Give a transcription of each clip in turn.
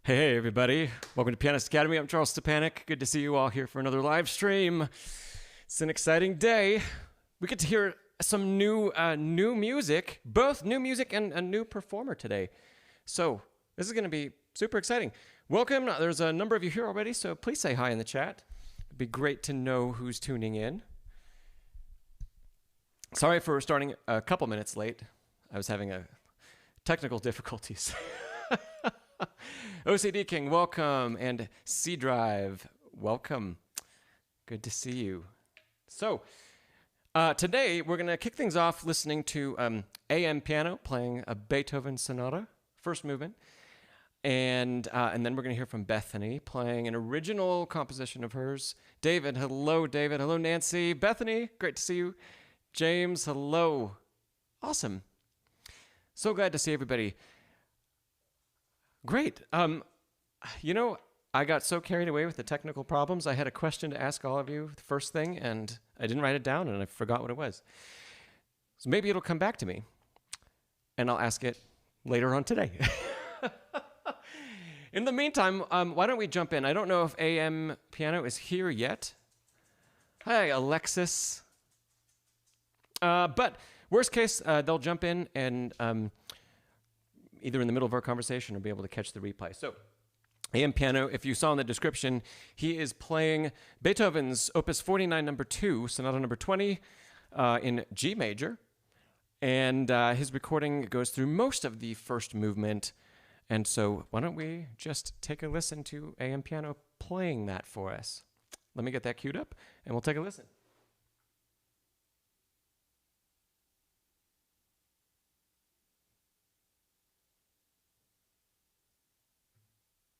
Hey everybody, welcome to Pianist Academy. I'm Charles Szczepanek. Good to see you all here for another live stream. It's an exciting day. We get to hear some new music, both new music and a new performer today. So this is going to be super exciting. Welcome. There's a number of you here already, so please say hi in the chat. It'd be great to know who's tuning in. Sorry for starting a couple minutes late. I was having technical difficulties. OCD King, welcome, and C Drive, welcome. Good to see you. So, today we're going to kick things off listening to AM piano playing a Beethoven Sonata, first movement, and then we're going to hear from Bethany playing an original composition of hers. David, hello, David. Hello, Nancy. Bethany, great to see you. James, hello. Awesome. So glad to see everybody. Great. You know, I got so carried away with the technical problems. I had a question to ask all of you the first thing, and I didn't write it down, and I forgot what it was. So maybe it'll come back to me, and I'll ask it later on today. In the meantime, why don't we jump in? I don't know if AM Piano is here yet. Hi, Alexis. But worst case, they'll jump in and either in the middle of our conversation or be able to catch the replay. So, AM Piano, if you saw in the description, he is playing Beethoven's Opus 49, number 2, Sonata number 20, in G major. And his recording goes through most of the first movement. And so why don't we just take a listen to AM Piano playing that for us. Let me get that queued up, and we'll take a listen.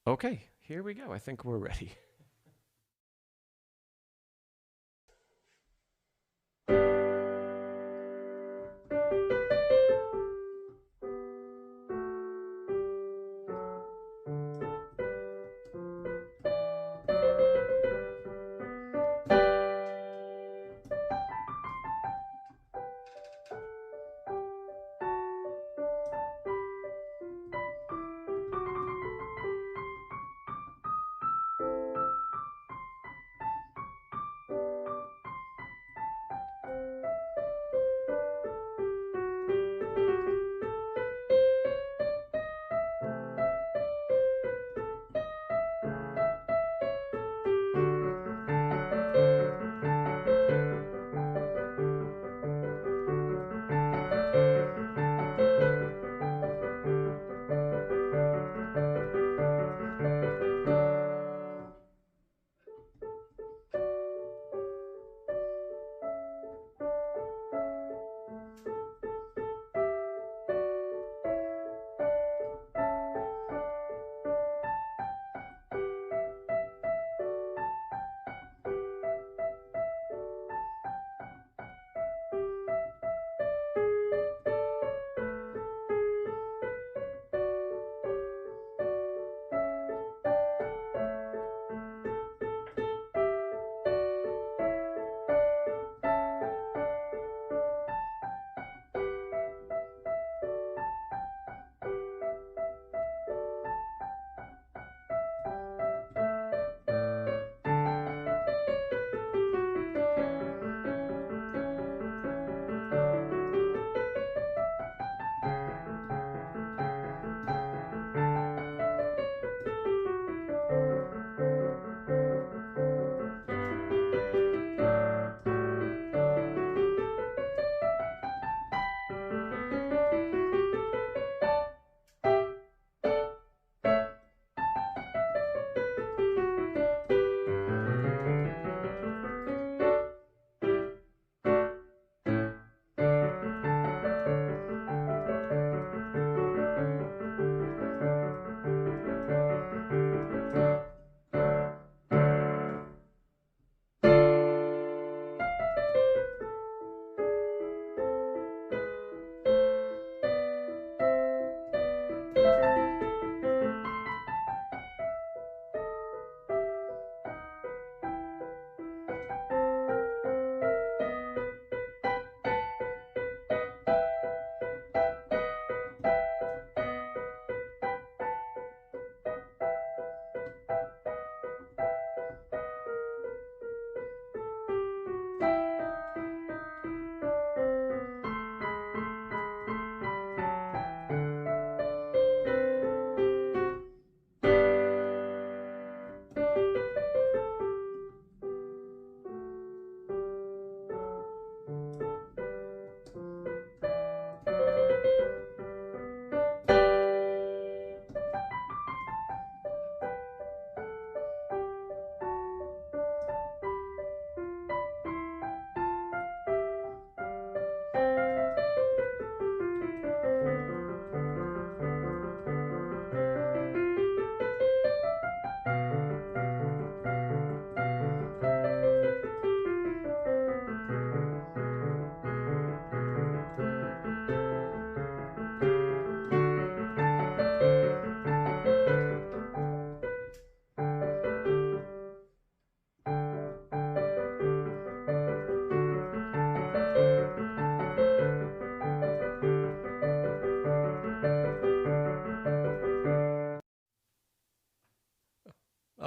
Okay, here we go. I think we're ready.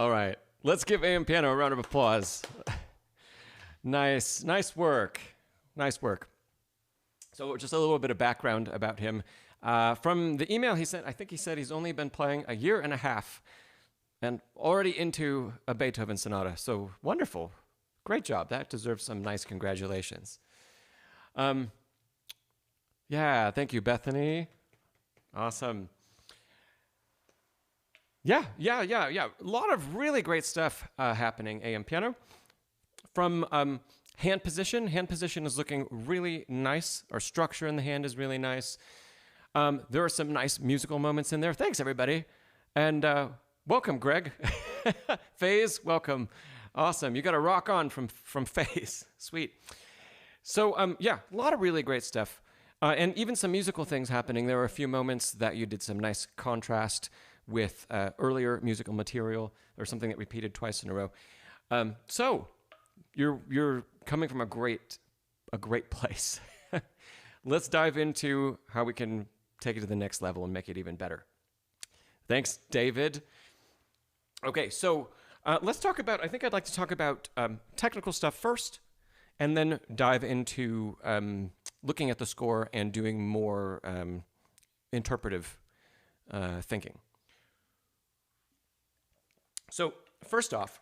All right. Let's give AM Piano a round of applause. Nice work. Nice work. So just a little bit of background about him. From the email he sent, I think he said he's only been playing a year and a half and already into a Beethoven sonata. So wonderful. Great job. That deserves some nice congratulations. Yeah, thank you, Bethany. Awesome. Yeah. A lot of really great stuff happening, AM Piano. From hand position is looking really nice. Our structure in the hand is really nice. There are some nice musical moments in there. Thanks, everybody. And welcome, Greg. Faze, welcome. Awesome. You got a rock on from Faze. Sweet. So, yeah, a lot of really great stuff. And even some musical things happening. There were a few moments that you did some nice contrast with earlier musical material or something that repeated twice in a row. So you're coming from a great place. Let's dive into how we can take it to the next level and make it even better. Thanks, David. Okay, so let's talk about, I think I'd like to talk about technical stuff first, and then dive into looking at the score and doing more interpretive thinking. So first off,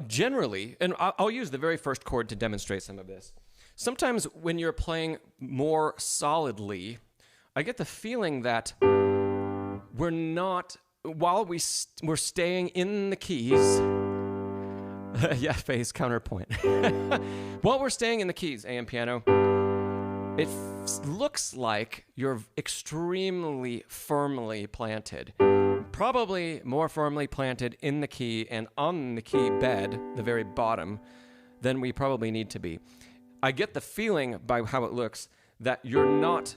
generally, and I'll use the very first chord to demonstrate some of this. Sometimes when you're playing more solidly, I get the feeling that we're not, while we're staying in the keys, yeah, Faye's counterpoint. While we're staying in the keys, AM Piano, it looks like you're extremely firmly planted. Probably more firmly planted in the key and on the key bed, the very bottom, than we probably need to be. I get the feeling by how it looks that you're not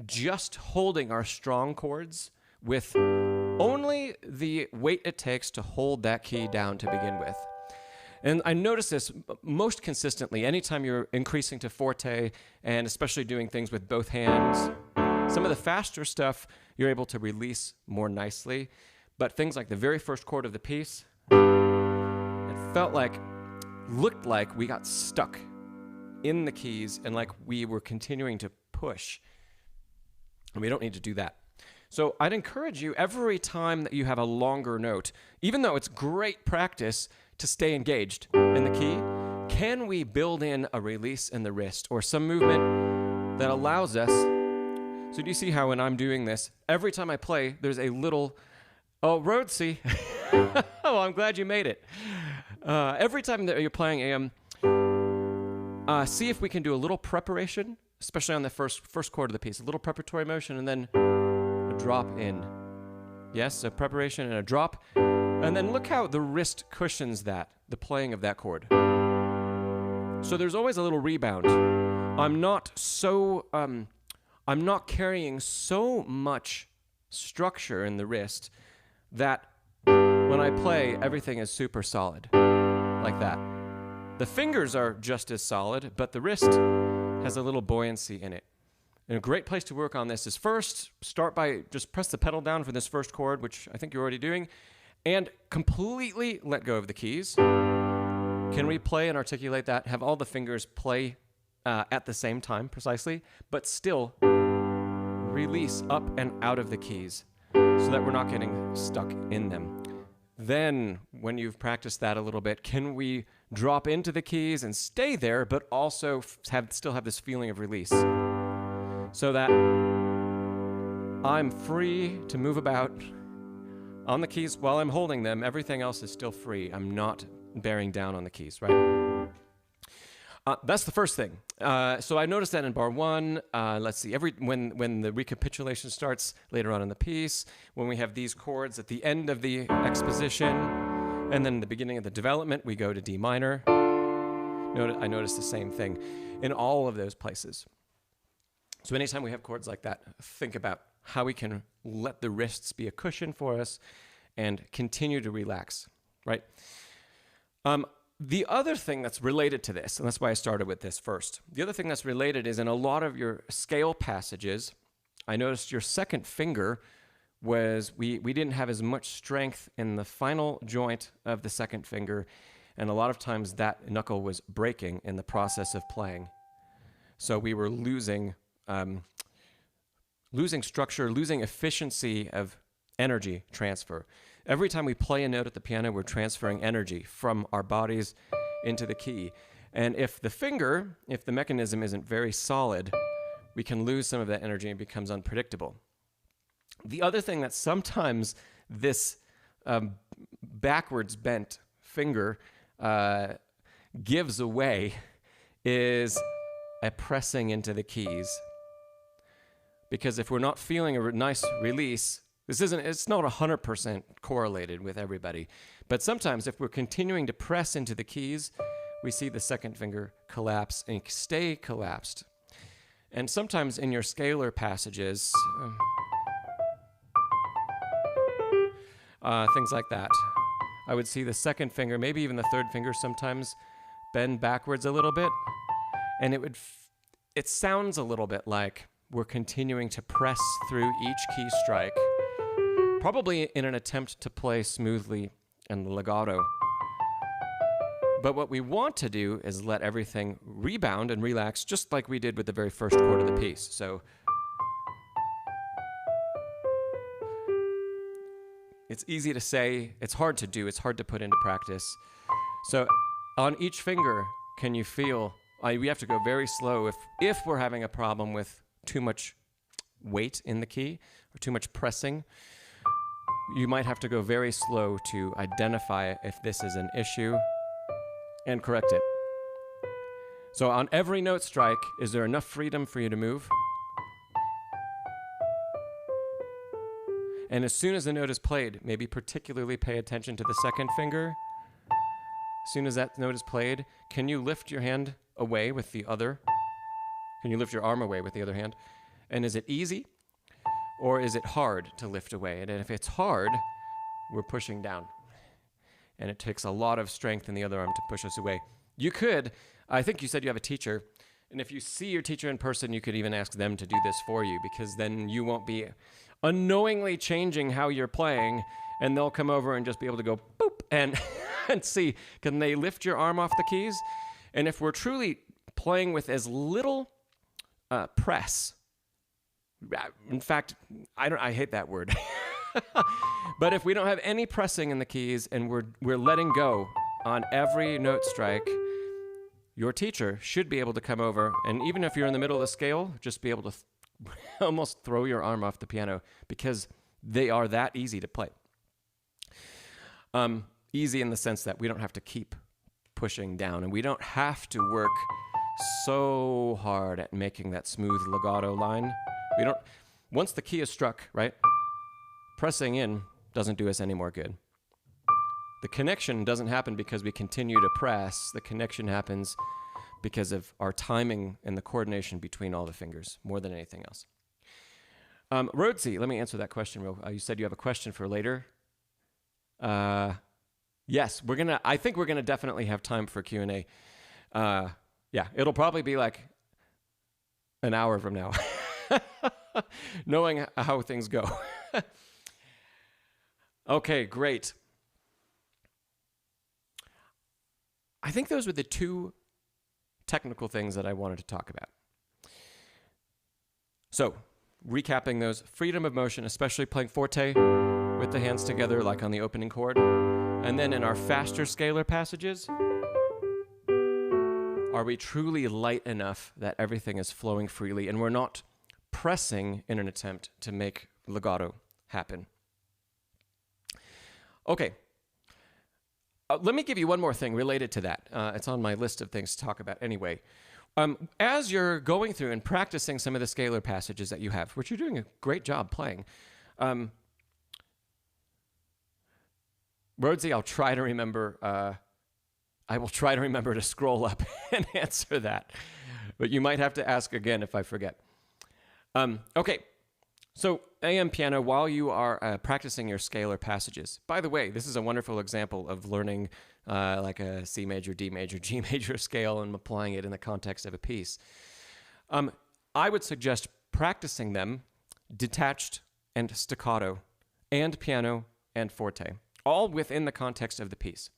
just holding our strong chords with only the weight it takes to hold that key down to begin with. And I notice this most consistently anytime you're increasing to forte and especially doing things with both hands. Some of the faster stuff you're able to release more nicely, but things like the very first chord of the piece, it looked like we got stuck in the keys and like we were continuing to push. And we don't need to do that. So I'd encourage you every time that you have a longer note, even though it's great practice to stay engaged in the key, can we build in a release in the wrist or some movement that allows us. So do you see how when I'm doing this, every time I play, there's a little, oh, Rhodesy. Oh, I'm glad you made it. Every time that you're playing AM, see if we can do a little preparation, especially on the first chord of the piece, a little preparatory motion, and then a drop in. Yes, a preparation and a drop. And then look how the wrist cushions that, the playing of that chord. So there's always a little rebound. I'm not carrying so much structure in the wrist that when I play, everything is super solid, like that. The fingers are just as solid, but the wrist has a little buoyancy in it. And a great place to work on this is first, start by just press the pedal down for this first chord, which I think you're already doing, and completely let go of the keys. Can we play and articulate that? Have all the fingers play at the same time, precisely, but still release up and out of the keys so that we're not getting stuck in them. Then, when you've practiced that a little bit, can we drop into the keys and stay there, but also still have this feeling of release? So that I'm free to move about on the keys while I'm holding them. Everything else is still free. I'm not bearing down on the keys, right? That's the first thing. So I noticed that in bar one. Let's see, when the recapitulation starts later on in the piece, when we have these chords at the end of the exposition, and then the beginning of the development, we go to D minor. I noticed the same thing in all of those places. So anytime we have chords like that, think about how we can let the wrists be a cushion for us and continue to relax, right? The other thing that's related to this, and that's why I started with this first, the other thing that's related is in a lot of your scale passages, I noticed your second finger was we didn't have as much strength in the final joint of the second finger, and a lot of times that knuckle was breaking in the process of playing. So we were losing structure, losing efficiency of energy transfer. Every time we play a note at the piano, we're transferring energy from our bodies into the key. And if the mechanism isn't very solid, we can lose some of that energy and it becomes unpredictable. The other thing that sometimes this backwards bent finger gives away is a pressing into the keys. Because if we're not feeling a nice release, it's not 100% correlated with everybody, but sometimes if we're continuing to press into the keys, we see the second finger collapse and stay collapsed. And sometimes in your scalar passages, things like that, I would see the second finger, maybe even the third finger sometimes bend backwards a little bit, and it sounds a little bit like we're continuing to press through each key strike, probably in an attempt to play smoothly and legato. But what we want to do is let everything rebound and relax, just like we did with the very first chord of the piece. So it's easy to say, it's hard to do, it's hard to put into practice. So on each finger, can you feel, we have to go very slow if we're having a problem with too much weight in the key or too much pressing. You might have to go very slow to identify if this is an issue and correct it. So on every note strike, is there enough freedom for you to move? And as soon as the note is played, maybe particularly pay attention to the second finger. As soon as that note is played, can you lift your hand away with the other? Can you lift your arm away with the other hand? And is it easy or is it hard to lift away? And if it's hard, we're pushing down. And it takes a lot of strength in the other arm to push us away. You could, I think you said you have a teacher, and if you see your teacher in person, you could even ask them to do this for you, because then you won't be unknowingly changing how you're playing, and they'll come over and just be able to go boop and, and see, can they lift your arm off the keys? And if we're truly playing with as little press, in fact, I hate that word. But if we don't have any pressing in the keys and we're letting go on every note strike, your teacher should be able to come over, and even if you're in the middle of the scale, just be able to almost throw your arm off the piano, because they are that easy to play. Easy in the sense that we don't have to keep pushing down, and we don't have to work so hard at making that smooth legato line. Once the key is struck, right? Pressing in doesn't do us any more good. The connection doesn't happen because we continue to press. The connection happens because of our timing and the coordination between all the fingers, more than anything else. Rhodesy, let me answer that question. You said you have a question for later. Yes, I think we're gonna definitely have time for Q&A. Yeah, it'll probably be like an hour from now, knowing how things go. Okay, great. I think those were the two technical things that I wanted to talk about. So, recapping those: freedom of motion, especially playing forte with the hands together like on the opening chord. And then in our faster scalar passages, are we truly light enough that everything is flowing freely and we're not pressing in an attempt to make legato happen? Okay. Let me give you one more thing related to that. It's on my list of things to talk about anyway. As you're going through and practicing some of the scalar passages that you have, which you're doing a great job playing, Rhodesy, I'll try to remember. I will try to remember to scroll up and answer that, but you might have to ask again if I forget. Okay. So AM piano, while you are practicing your scalar passages. By the way, this is a wonderful example of learning like a C major, D major, G major scale and applying it in the context of a piece. I would suggest practicing them detached and staccato and piano and forte, all within the context of the piece.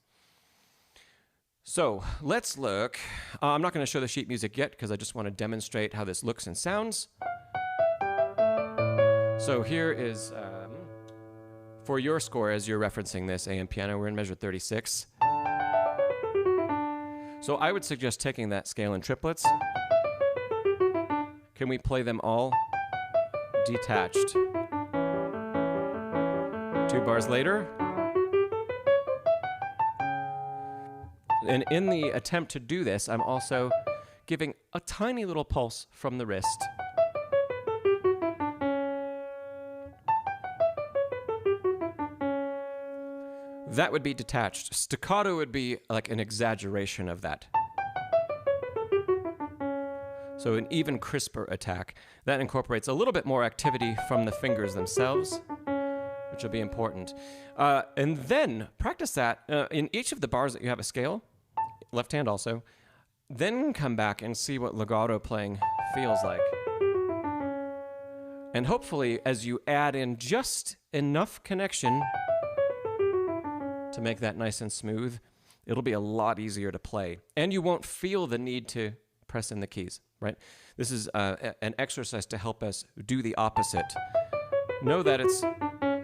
So let's look. I'm not going to show the sheet music yet because I just want to demonstrate how this looks and sounds. So here is, for your score as you're referencing this, AM piano, we're in measure 36. So I would suggest taking that scale in triplets. Can we play them all detached? 2 bars later. And in the attempt to do this, I'm also giving a tiny little pulse from the wrist. That would be detached. Staccato would be like an exaggeration of that. So an even crisper attack. That incorporates a little bit more activity from the fingers themselves, which will be important. And then practice that in each of the bars that you have a scale, left hand also, then come back and see what legato playing feels like. And hopefully, as you add in just enough connection to make that nice and smooth, it'll be a lot easier to play. And you won't feel the need to press in the keys, right? This is an exercise to help us do the opposite. Know that it's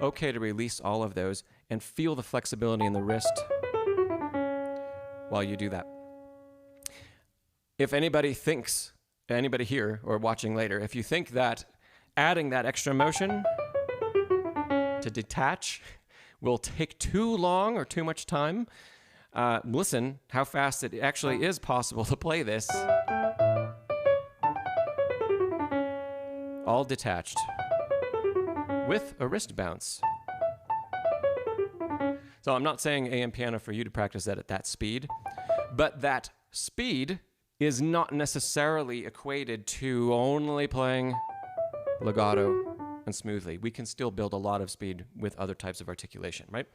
okay to release all of those and feel the flexibility in the wrist while you do that. If anybody here or watching later, if you think that adding that extra motion to detach will take too long or too much time, listen how fast it actually is possible to play this. All detached with a wrist bounce. So I'm not saying AM piano for you to practice that at that speed, but that speed is not necessarily equated to only playing legato and smoothly. We can still build a lot of speed with other types of articulation, right?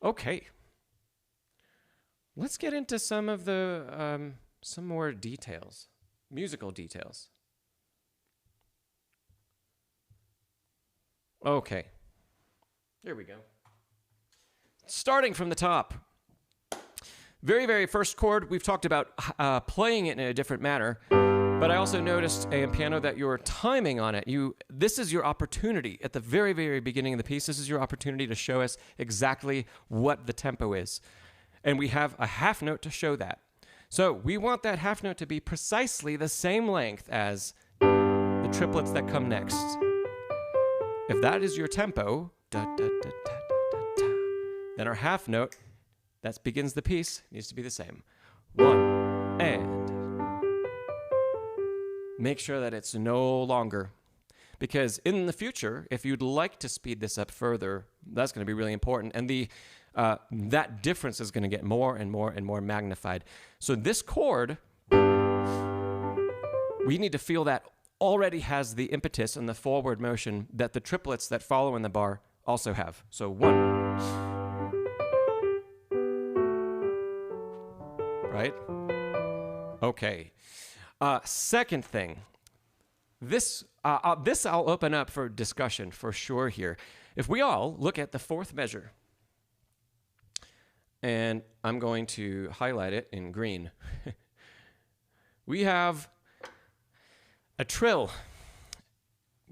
Okay. Let's get into some of the, some more details, musical details. Okay. Here we go. Starting from the top. Very, very first chord, we've talked about playing it in a different manner, but I also noticed AM piano that your timing on it, this is your opportunity at the very, very beginning of the piece. This is your opportunity to show us exactly what the tempo is. And we have a half note to show that. So we want that half note to be precisely the same length as the triplets that come next. If that is your tempo, da, da, da, da, da, da, then our half note that begins the piece needs to be the same. 1, and make sure that it's no longer. Because in the future, if you'd like to speed this up further, that's going to be really important. And that difference is going to get more and more and more magnified. So this chord, we need to feel that already has the impetus and the forward motion that the triplets that follow in the bar also have. So 1. Right? Okay. Second thing. This I'll open up for discussion for sure here. If we all look at the fourth measure, and I'm going to highlight it in green. We have a trill,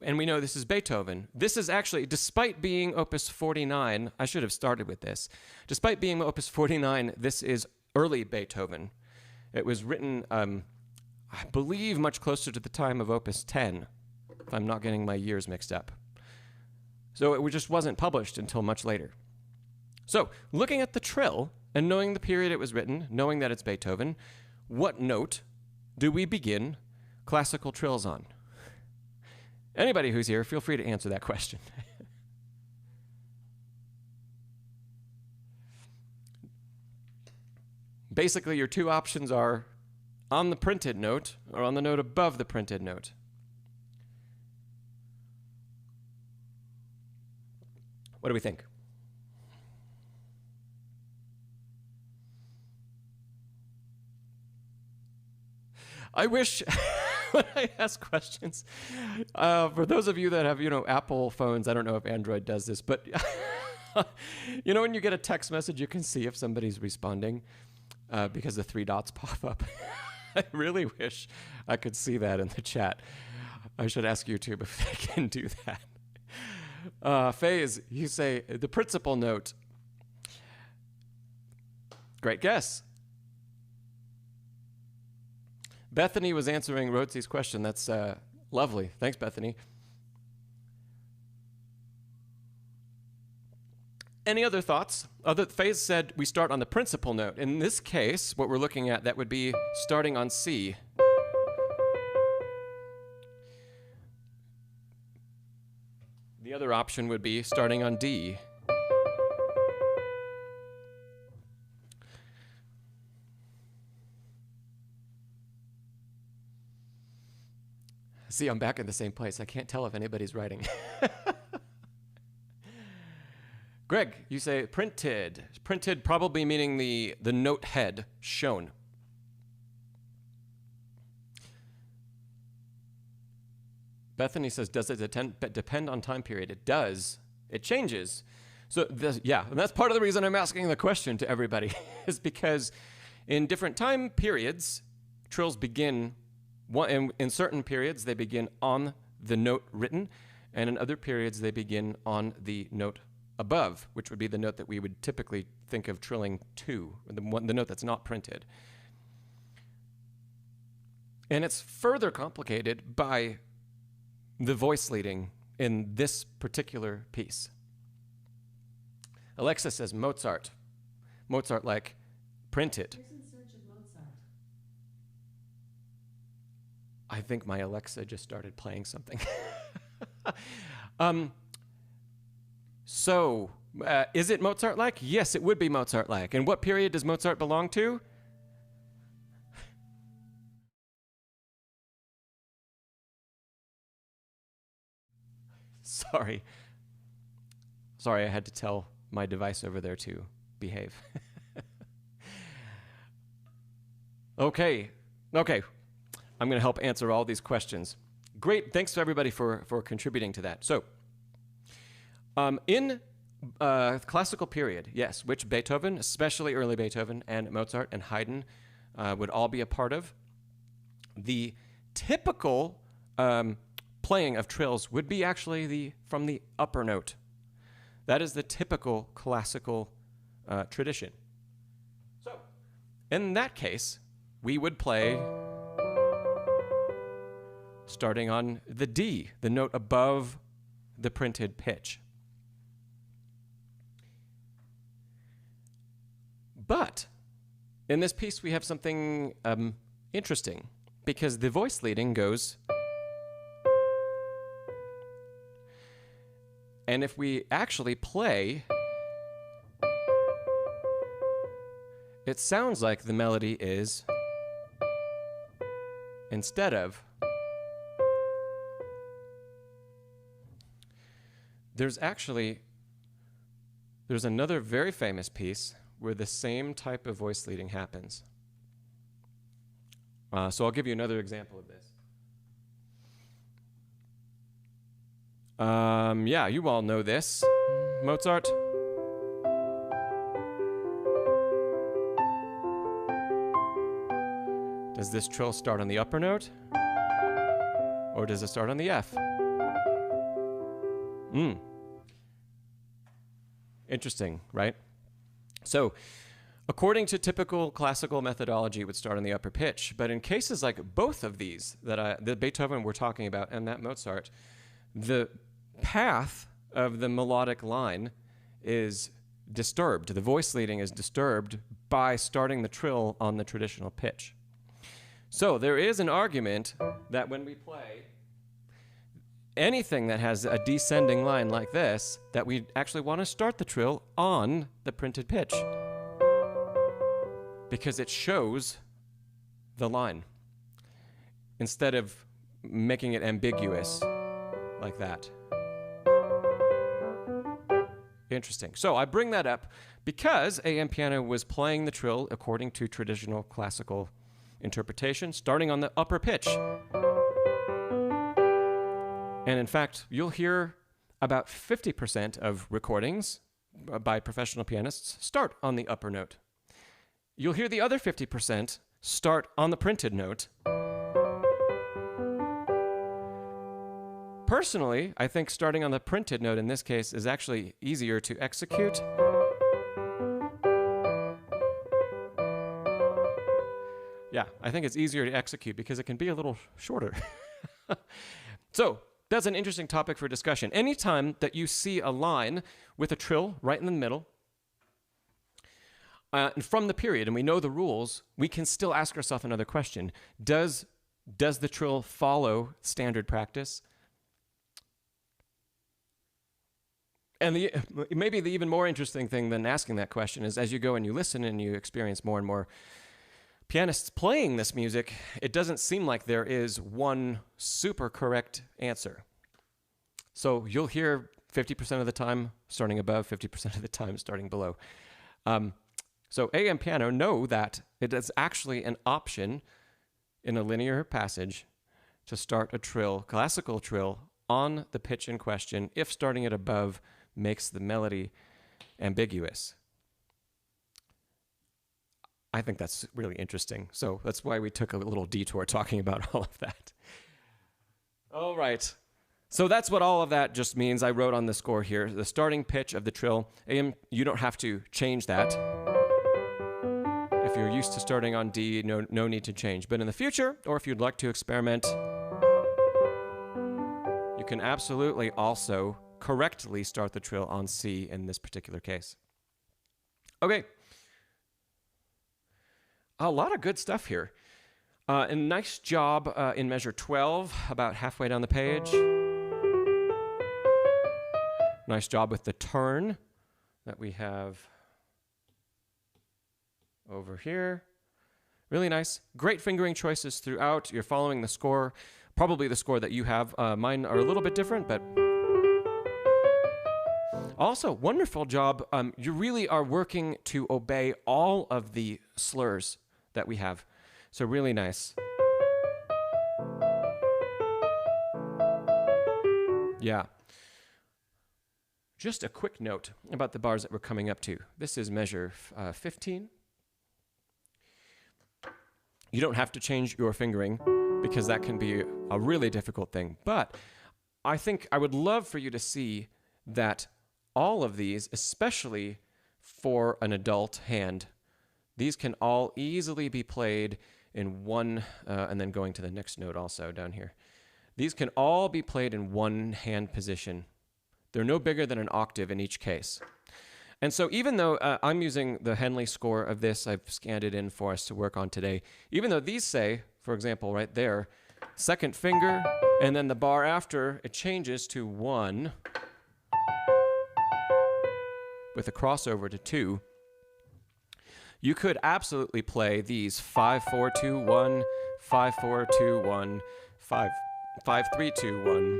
and we know this is Beethoven. This is actually, despite being Opus 49, I should have started with this. Despite being Opus 49, this is early Beethoven. It was written, I believe, much closer to the time of Opus 10, if I'm not getting my years mixed up. So it just wasn't published until much later. So, looking at the trill, and knowing the period it was written, knowing that it's Beethoven, what note do we begin classical trills on? Anybody who's here, feel free to answer that question. Basically, your two options are on the printed note or on the note above the printed note. What do we think? I wish when I ask questions, for those of you that have, Apple phones, I don't know if Android does this, but when you get a text message, you can see if somebody's responding because the three dots pop up. I really wish I could see that in the chat. I should ask YouTube if they can do that. Faze, you say the principal note. Great guess. Bethany was answering Rotzi's question. That's lovely. Thanks, Bethany. Any other thoughts? Faze said we start on the principal note. In this case, what we're looking at, that would be starting on C. The other option would be starting on D. See, I'm back in the same place. I can't tell if anybody's writing. Greg, you say printed. Printed probably meaning the note head shown. Bethany says, does it depend on time period? It does. It changes. So, yeah, and that's part of the reason I'm asking the question to everybody is because in different time periods, trills begin, in certain periods, they begin on the note written, and in other periods, they begin on the note above, which would be the note that we would typically think of trilling to, the note that's not printed. And it's further complicated by the voice leading in this particular piece. Alexa says Mozart. Mozart like printed. Who's in search of Mozart? I think my Alexa just started playing something. Is it Mozart-like? Yes, it would be Mozart-like. And what period does Mozart belong to? Sorry, I had to tell my device over there to behave. Okay. I'm going to help answer all these questions. Great, thanks to everybody for contributing to that. So, in classical period, yes, which Beethoven, especially early Beethoven, and Mozart and Haydn would all be a part of, the typical playing of trills would be actually from the upper note. That is the typical classical tradition. So, in that case, we would play starting on the D, the note above the printed pitch. But in this piece, we have something interesting because the voice leading goes. And if we actually play, it sounds like the melody is instead of. There's another very famous piece where the same type of voice leading happens. So I'll give you another example of this. Yeah, you all know this. Mozart. Does this trill start on the upper note? Or does it start on the F? Interesting, right? So, according to typical classical methodology, it would start on the upper pitch. But in cases like both of these, the Beethoven we're talking about and that Mozart, the path of the melodic line is disturbed. The voice leading is disturbed by starting the trill on the traditional pitch. So there is an argument that when we play anything that has a descending line like this, that we actually want to start the trill on the printed pitch because it shows the line instead of making it ambiguous like that. Interesting. So I bring that up because AM Piano was playing the trill according to traditional classical interpretation, starting on the upper pitch. And in fact, you'll hear about 50% of recordings by professional pianists start on the upper note. You'll hear the other 50% start on the printed note. Personally, I think starting on the printed note in this case is actually easier to execute. Yeah, I think it's easier to execute because it can be a little shorter. So, that's an interesting topic for discussion. Anytime that you see a line with a trill right in the middle, and from the period, and we know the rules, we can still ask ourselves another question. Does the trill follow standard practice? And maybe the even more interesting thing than asking that question is as you go and you listen and you experience more and more pianists playing this music, it doesn't seem like there is one super correct answer. So you'll hear 50% of the time starting above, 50% of the time starting below. So AM piano know that it is actually an option in a linear passage to start a trill, classical trill, on the pitch in question if starting it above makes the melody ambiguous. I think that's really interesting. So that's why we took a little detour talking about all of that. All right. So that's what all of that just means. I wrote on the score here, the starting pitch of the trill. AM, you don't have to change that. If you're used to starting on D, no need to change. But in the future, or if you'd like to experiment, you can absolutely also correctly start the trill on C in this particular case. Okay. A lot of good stuff here. A nice job in measure 12, about halfway down the page. Nice job with the turn that we have over here. Really nice. Great fingering choices throughout. You're following the score, probably the score that you have. Mine are a little bit different, but also wonderful job. You really are working to obey all of the slurs that we have. So really nice. Yeah. Just a quick note about the bars that we're coming up to. This is measure 15. You don't have to change your fingering because that can be a really difficult thing. But I think I would love for you to see that all of these, especially for an adult hand, these can all easily be played in one, and then going to the next note also down here. These can all be played in one hand position. They're no bigger than an octave in each case. And so even though I'm using the Henley score of this, I've scanned it in for us to work on today, even though these say, for example, right there, second finger, and then the bar after, it changes to 1 with a crossover to 2. You could absolutely play these 5-4-2-1, 5-4-2-1, 5-3-2-1,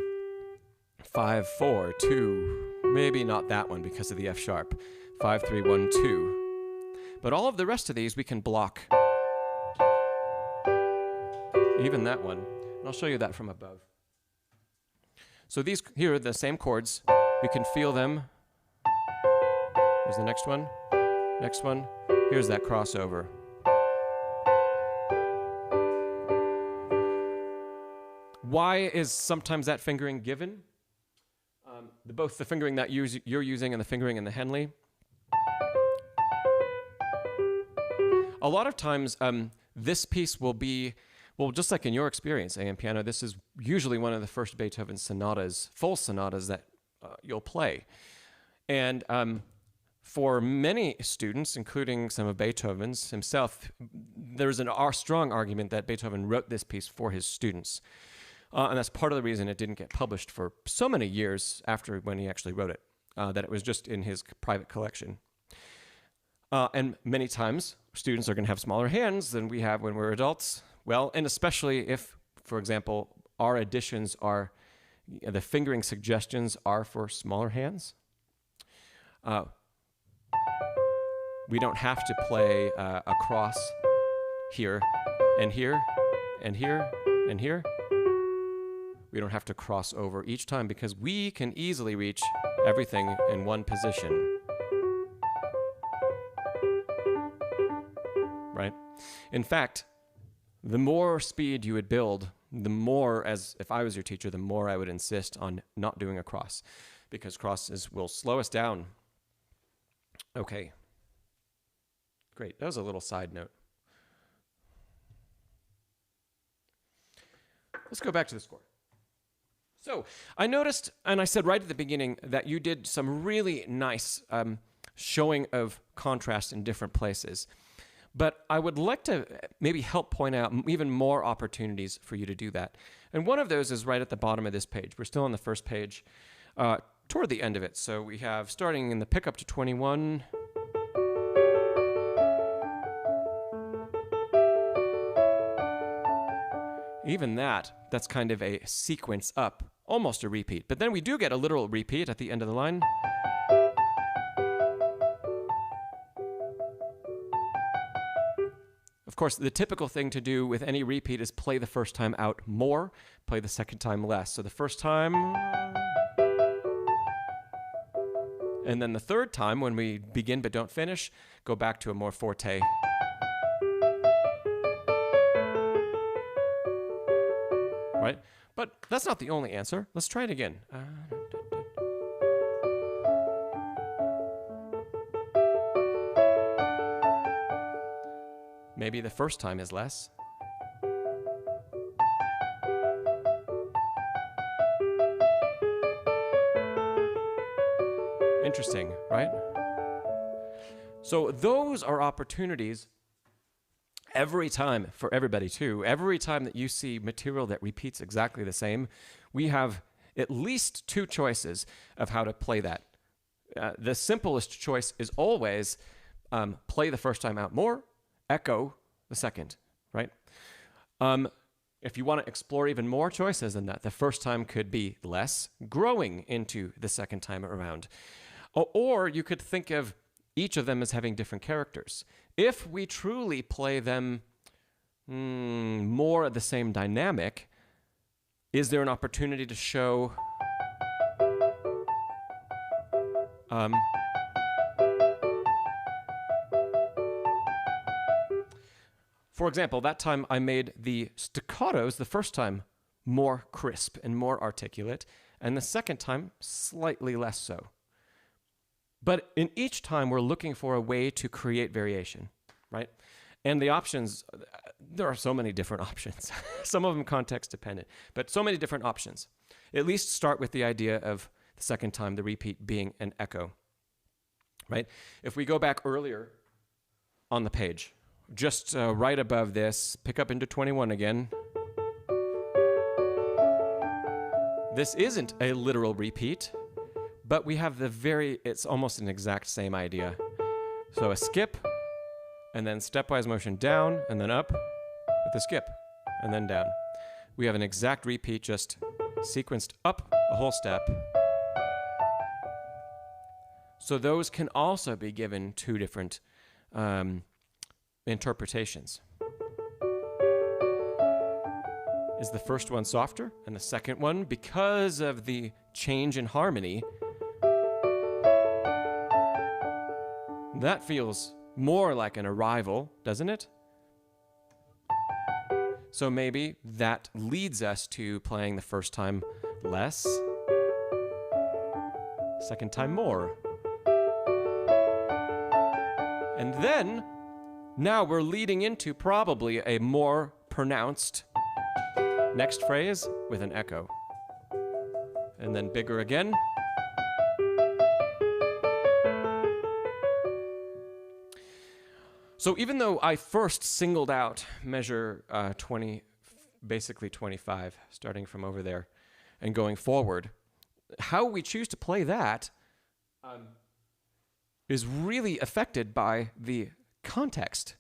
5-4-2. Maybe not that one because of the F sharp. 5-3-1-2. But all of the rest of these we can block. Even that one. And I'll show you that from above. So these here are the same chords. We can feel them. Here's the next one. Next one. Here's that crossover. Why is sometimes that fingering given? Both the fingering that you're using and the fingering in the Henley. A lot of times, this piece will be, well, just like in your experience, AM piano, this is usually one of the first Beethoven sonatas, full sonatas that you'll play. And for many students, including some of Beethoven's himself, there's a strong argument that Beethoven wrote this piece for his students. And that's part of the reason it didn't get published for so many years after when he actually wrote it, that it was just in his private collection. And many times, students are going to have smaller hands than we have when we're adults. Well, and especially if, for example, our additions are, the fingering suggestions are for smaller hands. We don't have to play across here and here, and here, and here. We don't have to cross over each time because we can easily reach everything in one position. Right? In fact, the more speed you would build, the more, as if I was your teacher, the more I would insist on not doing a cross, because crosses will slow us down. Okay. Great. That was a little side note. Let's go back to the score. So I noticed, and I said right at the beginning, that you did some really nice showing of contrast in different places. But I would like to maybe help point out even more opportunities for you to do that. And one of those is right at the bottom of this page. We're still on the first page, toward the end of it. So we have, starting in the pickup to 21. Even that's kind of a sequence up, almost a repeat. But then we do get a literal repeat at the end of the line. Of course, the typical thing to do with any repeat is play the first time out more, play the second time less. So the first time, and then the third time, when we begin but don't finish, go back to a more forte. Right? But that's not the only answer. Let's try it again. Maybe the first time is less. Interesting, right? So those are opportunities every time for everybody too. Every time that you see material that repeats exactly the same, we have at least two choices of how to play that. The simplest choice is always play the first time out more, echo the second, right? If you want to explore even more choices than that, the first time could be less, growing into the second time around. Or you could think of each of them as having different characters. If we truly play them more of the same dynamic, is there an opportunity to show for example, that time I made the staccatos the first time more crisp and more articulate, and the second time slightly less so. But in each time, we're looking for a way to create variation, right? And the options, there are so many different options. Some of them context dependent, but so many different options. At least start with the idea of the second time, the repeat being an echo, right? If we go back earlier on the page, just right above this, pick up into 21 again. This isn't a literal repeat, but we have it's almost an exact same idea. So a skip, and then stepwise motion down, and then up with a skip, and then down. We have an exact repeat, just sequenced up a whole step. So those can also be given two different interpretations. Is the first one softer, and the second one, because of the change in harmony, that feels more like an arrival, doesn't it? So maybe that leads us to playing the first time less, second time more. And then, now we're leading into probably a more pronounced next phrase with an echo. And then bigger again. So even though I first singled out measure 20, basically 25, starting from over there and going forward, how we choose to play that is really affected by the context,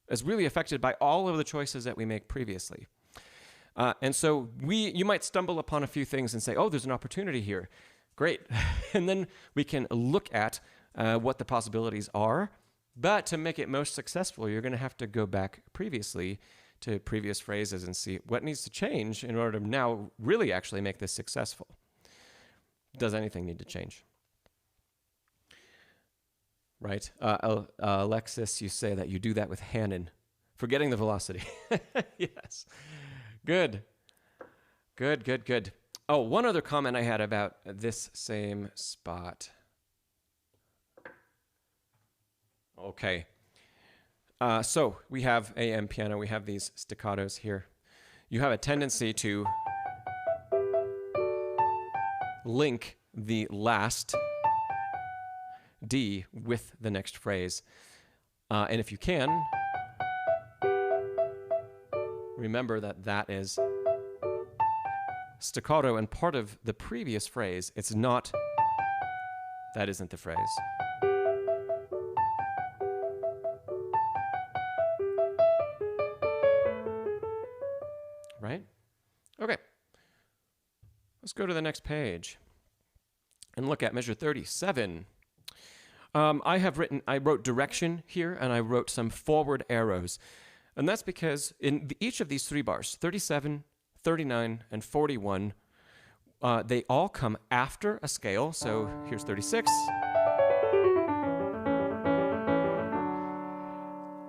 is really affected by all of the choices that we make previously. And so you might stumble upon a few things and say, oh, there's an opportunity here. Great. And then we can look at what the possibilities are. But to make it most successful, you're going to have to go back previously to previous phrases and see what needs to change in order to now really actually make this successful. Does anything need to change? Right? Alexis, you say that you do that with Hannon. Forgetting the velocity. Yes. Good. Good, good, good. Oh, one other comment I had about this same spot. Okay. So we have AM piano. We have these staccatos here. You have a tendency to link the last D with the next phrase. And if you can, remember that that is staccato and part of the previous phrase. It's not, that isn't the phrase. Right? Okay. Let's go to the next page and look at measure 37. I wrote direction here, and I wrote some forward arrows. And that's because in each of these three bars, 37, 39, and 41, they all come after a scale. So here's 36.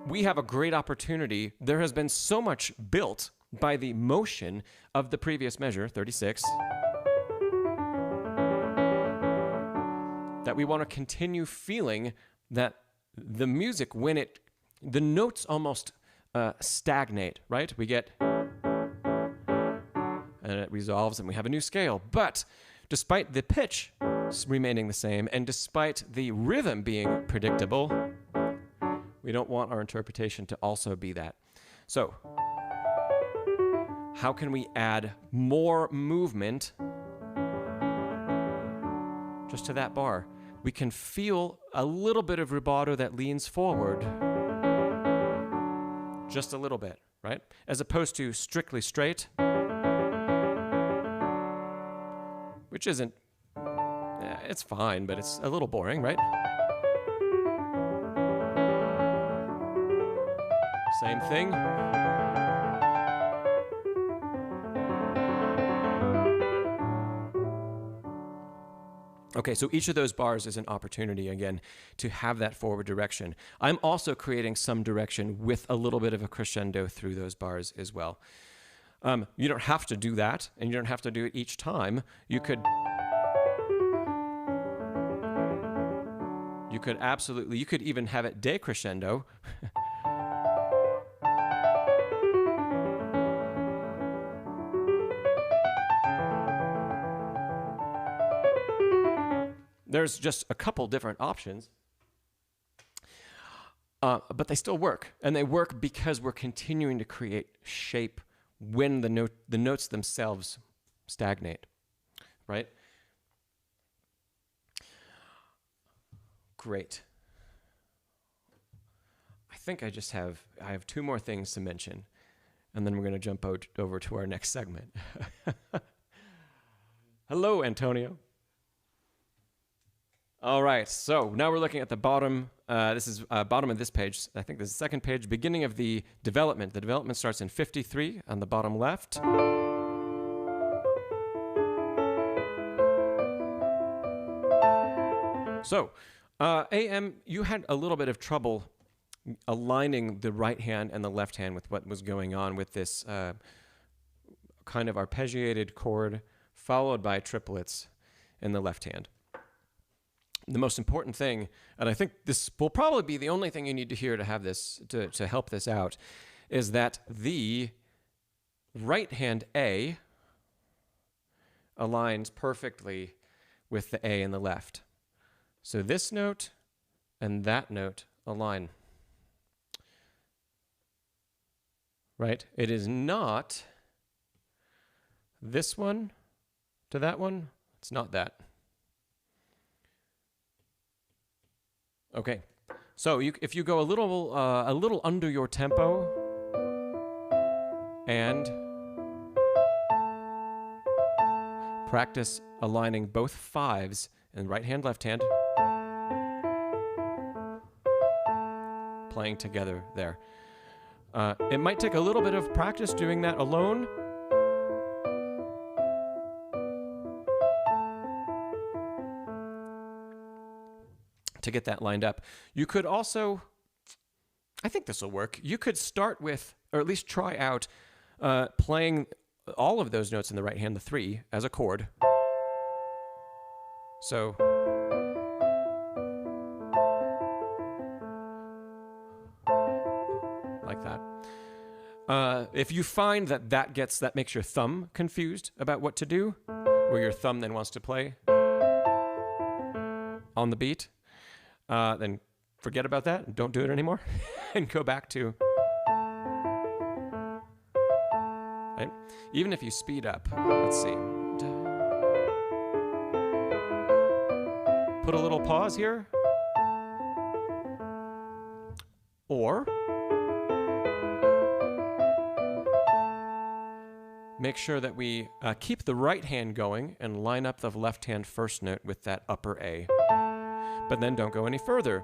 We have a great opportunity. There has been so much built by the motion of the previous measure, 36, that we want to continue feeling that the music, when the notes almost stagnate, right? We get, and it resolves, and we have a new scale. But despite the pitch remaining the same, and despite the rhythm being predictable, we don't want our interpretation to also be that. So, how can we add more movement just to that bar? We can feel a little bit of rubato that leans forward, just a little bit, right? As opposed to strictly straight, which isn't, it's fine, but it's a little boring, right? Same thing. Okay, so each of those bars is an opportunity, again, to have that forward direction. I'm also creating some direction with a little bit of a crescendo through those bars as well. You don't have to do that, and you don't have to do it each time. You could absolutely, you could even have it decrescendo. There's just a couple different options, but they still work. And they work because we're continuing to create shape when the notes themselves stagnate, right? Great. I think I have two more things to mention, and then we're going to jump over to our next segment. Hello, Antonio. All right, so now we're looking at the bottom. This is bottom of this page. I think this is the second page, beginning of the development. The development starts in 53 on the bottom left. So, AM, you had a little bit of trouble aligning the right hand and the left hand with what was going on with this kind of arpeggiated chord followed by triplets in the left hand. The most important thing, and I think this will probably be the only thing you need to hear to have this, to help this out, is that the right hand A aligns perfectly with the A in the left. So this note and that note align. Right? It is not this one to that one. It's not that. Okay, so if you go a little under your tempo and practice aligning both fives in right hand, left hand, playing together there. It might take a little bit of practice doing that alone. To get that lined up. You could also, I think this will work. You could start with, or at least try out, playing all of those notes in the right hand, the 3, as a chord. So, like that. If you find that makes your thumb confused about what to do, where your thumb then wants to play on the beat, then forget about that and don't do it anymore and go back to, right? Even if you speed up, let's see. Put a little pause here. Or make sure that we keep the right hand going and line up the left hand first note with that upper A. But then don't go any further.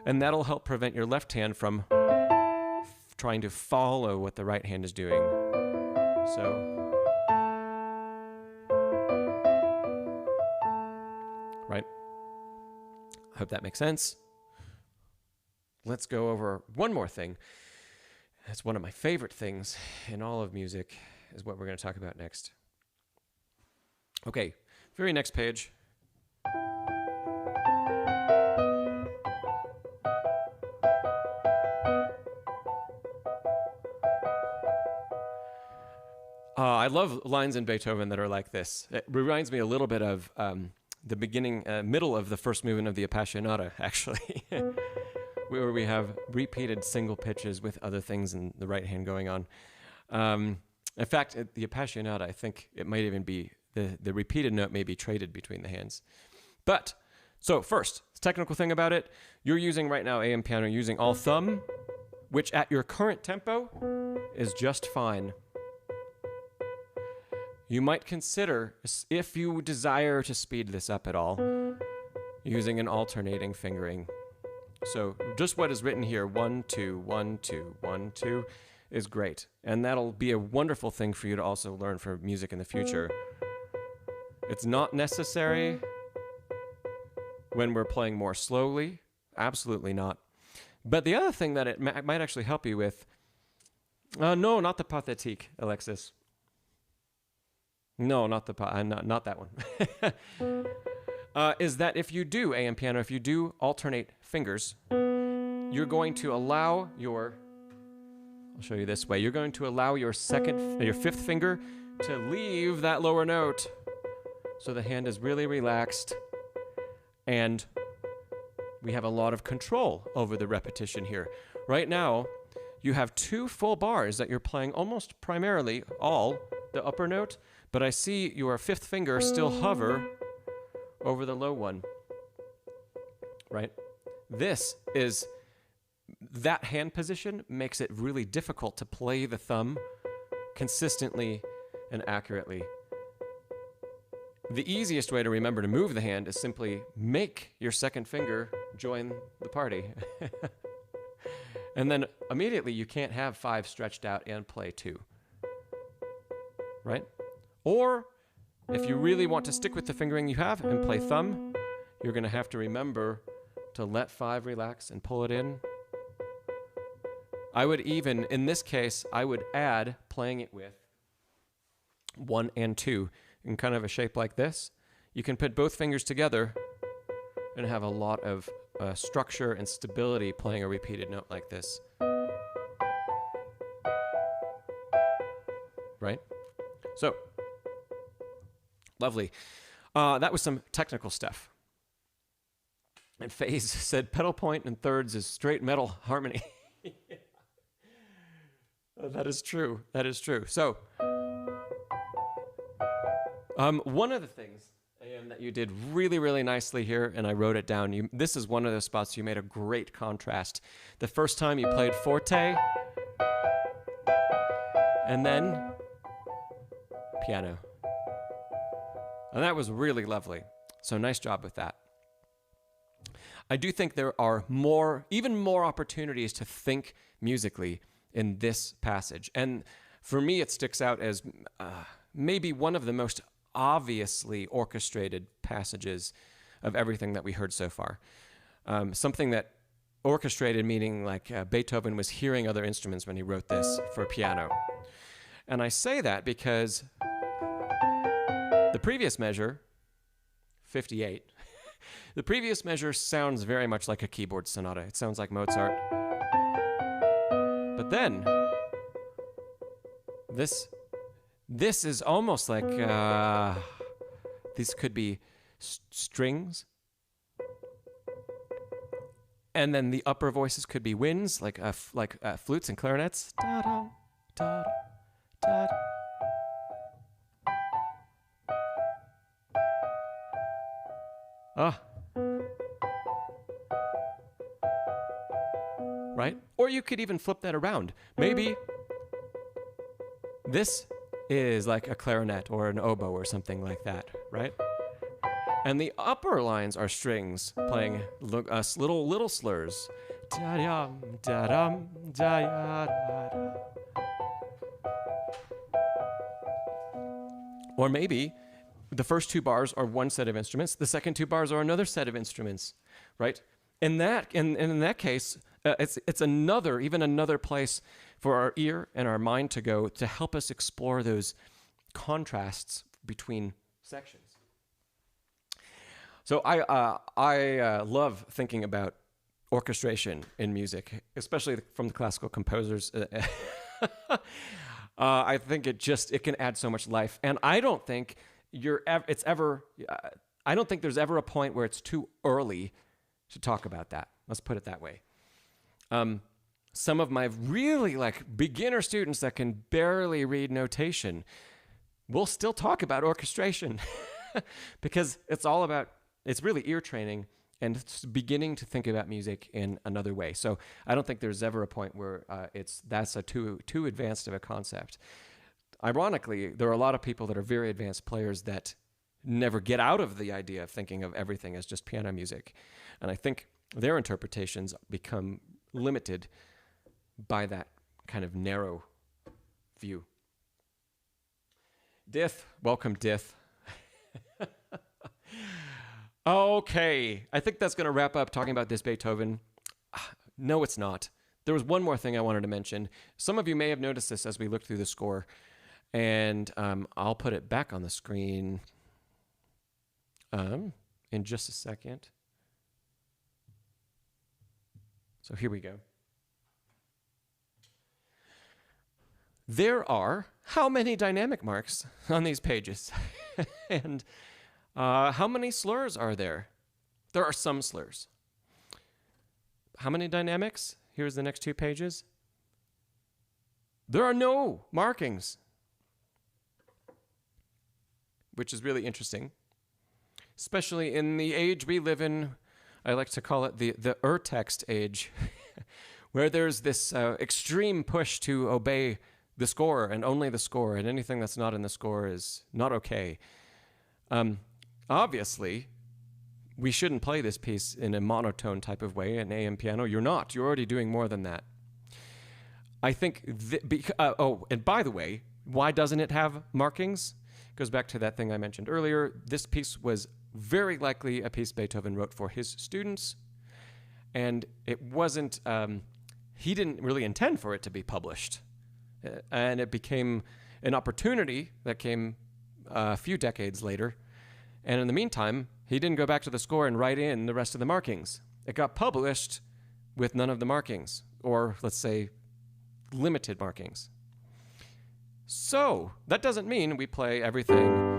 And that'll help prevent your left hand from trying to follow what the right hand is doing. So, right? I hope that makes sense. Let's go over one more thing. That's one of my favorite things in all of music, is what we're going to talk about next. Okay, very next page. I love lines in Beethoven that are like this. It reminds me a little bit of the beginning, middle of the first movement of the Appassionata, actually, where we have repeated single pitches with other things in the right hand going on. In fact, at the Appassionata, I think it might even be the repeated note may be traded between the hands. But, so first, the technical thing about it, you're using right now AM piano, using all thumb, which at your current tempo is just fine. You might consider, if you desire to speed this up at all, using an alternating fingering. So just what is written here, 1, 2, 1, 2, 1, 2, is great. And that'll be a wonderful thing for you to also learn for music in the future. It's not necessary when we're playing more slowly. Absolutely not. But the other thing that it might actually help you with, no, not the pathétique, Alexis. No, not that one. Is that if you do AM piano, if you do alternate fingers, you're going to allow your, I'll show you this way, you're going to allow your fifth finger to leave that lower note. So the hand is really relaxed, and we have a lot of control over the repetition here. Right now, you have 2 full bars that you're playing almost primarily all the upper note, but I see your 5th finger still hover over the low one, right? That hand position makes it really difficult to play the thumb consistently and accurately. The easiest way to remember to move the hand is simply make your 2nd finger join the party. And then immediately you can't have 5 stretched out and play 2, right? Or if you really want to stick with the fingering you have and play thumb, you're going to have to remember to let 5 relax and pull it in. I would even, in this case, I would add playing it with 1 and 2 in kind of a shape like this. You can put both fingers together and have a lot of structure and stability playing a repeated note like this. Right? So, lovely. That was some technical stuff. And Faze said pedal point and thirds is straight metal harmony. That is true. That is true. So, one of the things that you did really, really nicely here, and I wrote it down. This is one of the spots you made a great contrast. The first time you played forte, and then piano. And that was really lovely. So nice job with that. I do think there are even more opportunities to think musically in this passage. And for me, it sticks out as maybe one of the most obviously orchestrated passages of everything that we heard so far. Something that orchestrated, meaning like Beethoven was hearing other instruments when he wrote this for piano. And I say that because the previous measure, 58, the previous measure sounds very much like a keyboard sonata. It sounds like Mozart. But then, this is almost like, these could be strings. And then the upper voices could be winds, like flutes and clarinets. Da-da, da-da, da-da. Right? Or you could even flip that around. Maybe this is like a clarinet or an oboe or something like that, right? And the upper lines are strings playing little slurs. Da-dum, da-dum, da-ya-da-da. Or maybe the first two bars are one set of instruments, the second two bars are another set of instruments, right? In that case, it's even another place for our ear and our mind to go to help us explore those contrasts between sections. So I love thinking about orchestration in music, especially from the classical composers. I think it can add so much life, and I don't think I don't think there's ever a point where it's too early to talk about that. Let's put it that way. Some of my really beginner students that can barely read notation will still talk about orchestration because it's really ear training and it's beginning to think about music in another way. So I don't think there's ever a point where that's too advanced of a concept. Ironically, there are a lot of people that are very advanced players that never get out of the idea of thinking of everything as just piano music. And I think their interpretations become limited by that kind of narrow view. Dith, welcome Dith. Okay, I think that's going to wrap up talking about this Beethoven. No, it's not. There was one more thing I wanted to mention. Some of you may have noticed this as we looked through the score, and I'll put it back on the screen in just a second. So here we go. There are how many dynamic marks on these pages? And how many slurs are there? There are some slurs. How many dynamics? Here's the next two pages. There are no markings, which is really interesting, especially in the age we live in. I like to call it the urtext age, where there's this extreme push to obey the score and only the score, and anything that's not in the score is not okay. Obviously, we shouldn't play this piece in a monotone type of way in AM piano. You're not. You're already doing more than that. I think, and by the way, why doesn't it have markings? It goes back to that thing I mentioned earlier. This piece was very likely a piece Beethoven wrote for his students, and it wasn't, he didn't really intend for it to be published. And it became an opportunity that came a few decades later. And in the meantime, he didn't go back to the score and write in the rest of the markings. It got published with none of the markings, or let's say limited markings. So that doesn't mean we play everything.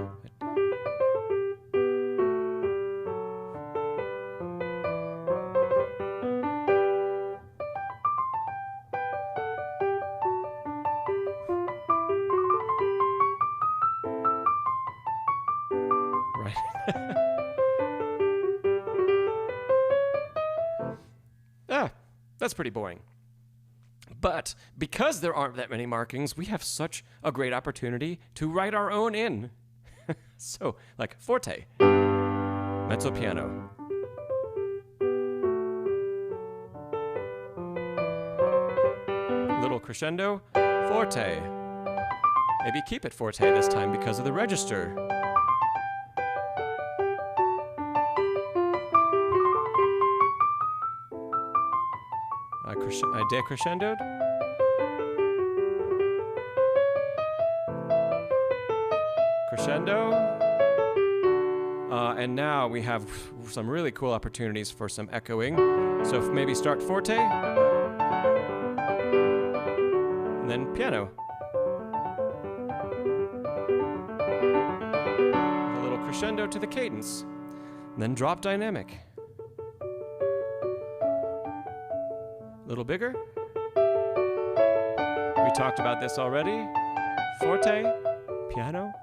That's pretty boring. But because there aren't that many markings, we have such a great opportunity to write our own in. So, like forte, mezzo piano, little crescendo, forte. Maybe keep it forte this time because of the register. I decrescendoed. Crescendo. And now we have some really cool opportunities for some echoing. So maybe start forte. And then piano. A little crescendo to the cadence. And then drop dynamic. A little bigger. We talked about this already. Forte, piano,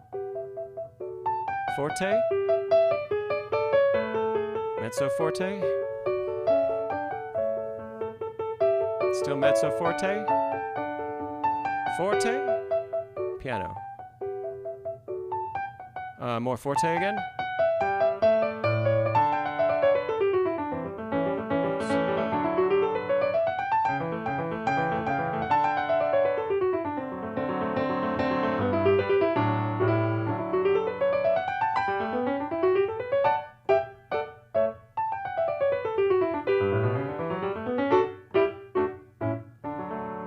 forte, mezzo forte, still mezzo forte, forte, piano. More forte again.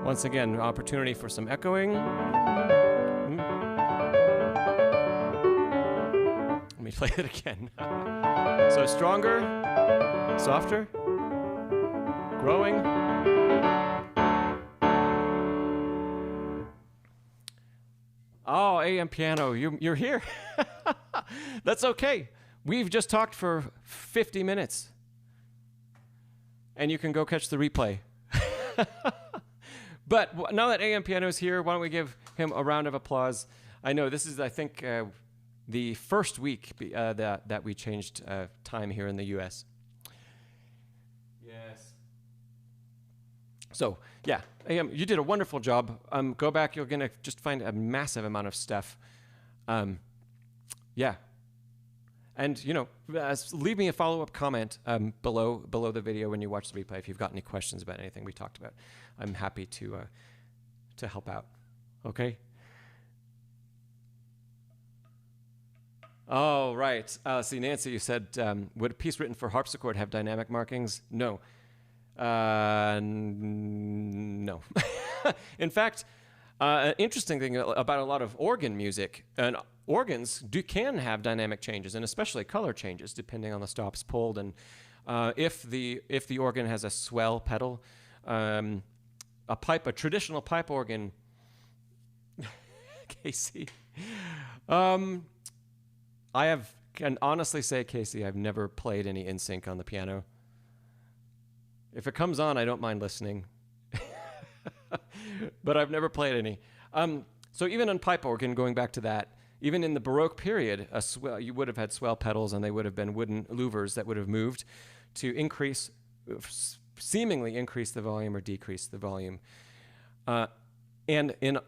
Once again, opportunity for some echoing. Let me play it again. So stronger, softer, growing. Oh, AM piano, you're here. That's okay. We've just talked for 50 minutes. And you can go catch the replay. But now that AM Piano is here, why don't we give him a round of applause? I know this is, I think, the first week that we changed time here in the U.S. Yes. So, yeah, AM, you did a wonderful job. Go back, you're going to just find a massive amount of stuff. Yeah. And, you know, leave me a follow-up comment below the video when you watch the replay if you've got any questions about anything we talked about. I'm happy to help out. Okay? Oh, right. See, Nancy, you said, would a piece written for harpsichord have dynamic markings? No. No. In fact, an interesting thing about a lot of organ music, and organs can have dynamic changes, and especially color changes, depending on the stops pulled. And if the organ has a swell pedal, a traditional pipe organ, Casey, can honestly say, Casey, I've never played any in sync on the piano. If it comes on, I don't mind listening, but I've never played any. So even on pipe organ, going back to that, even in the Baroque period, you would have had swell pedals, and they would have been wooden louvers that would have moved to seemingly increase the volume or decrease the volume. And in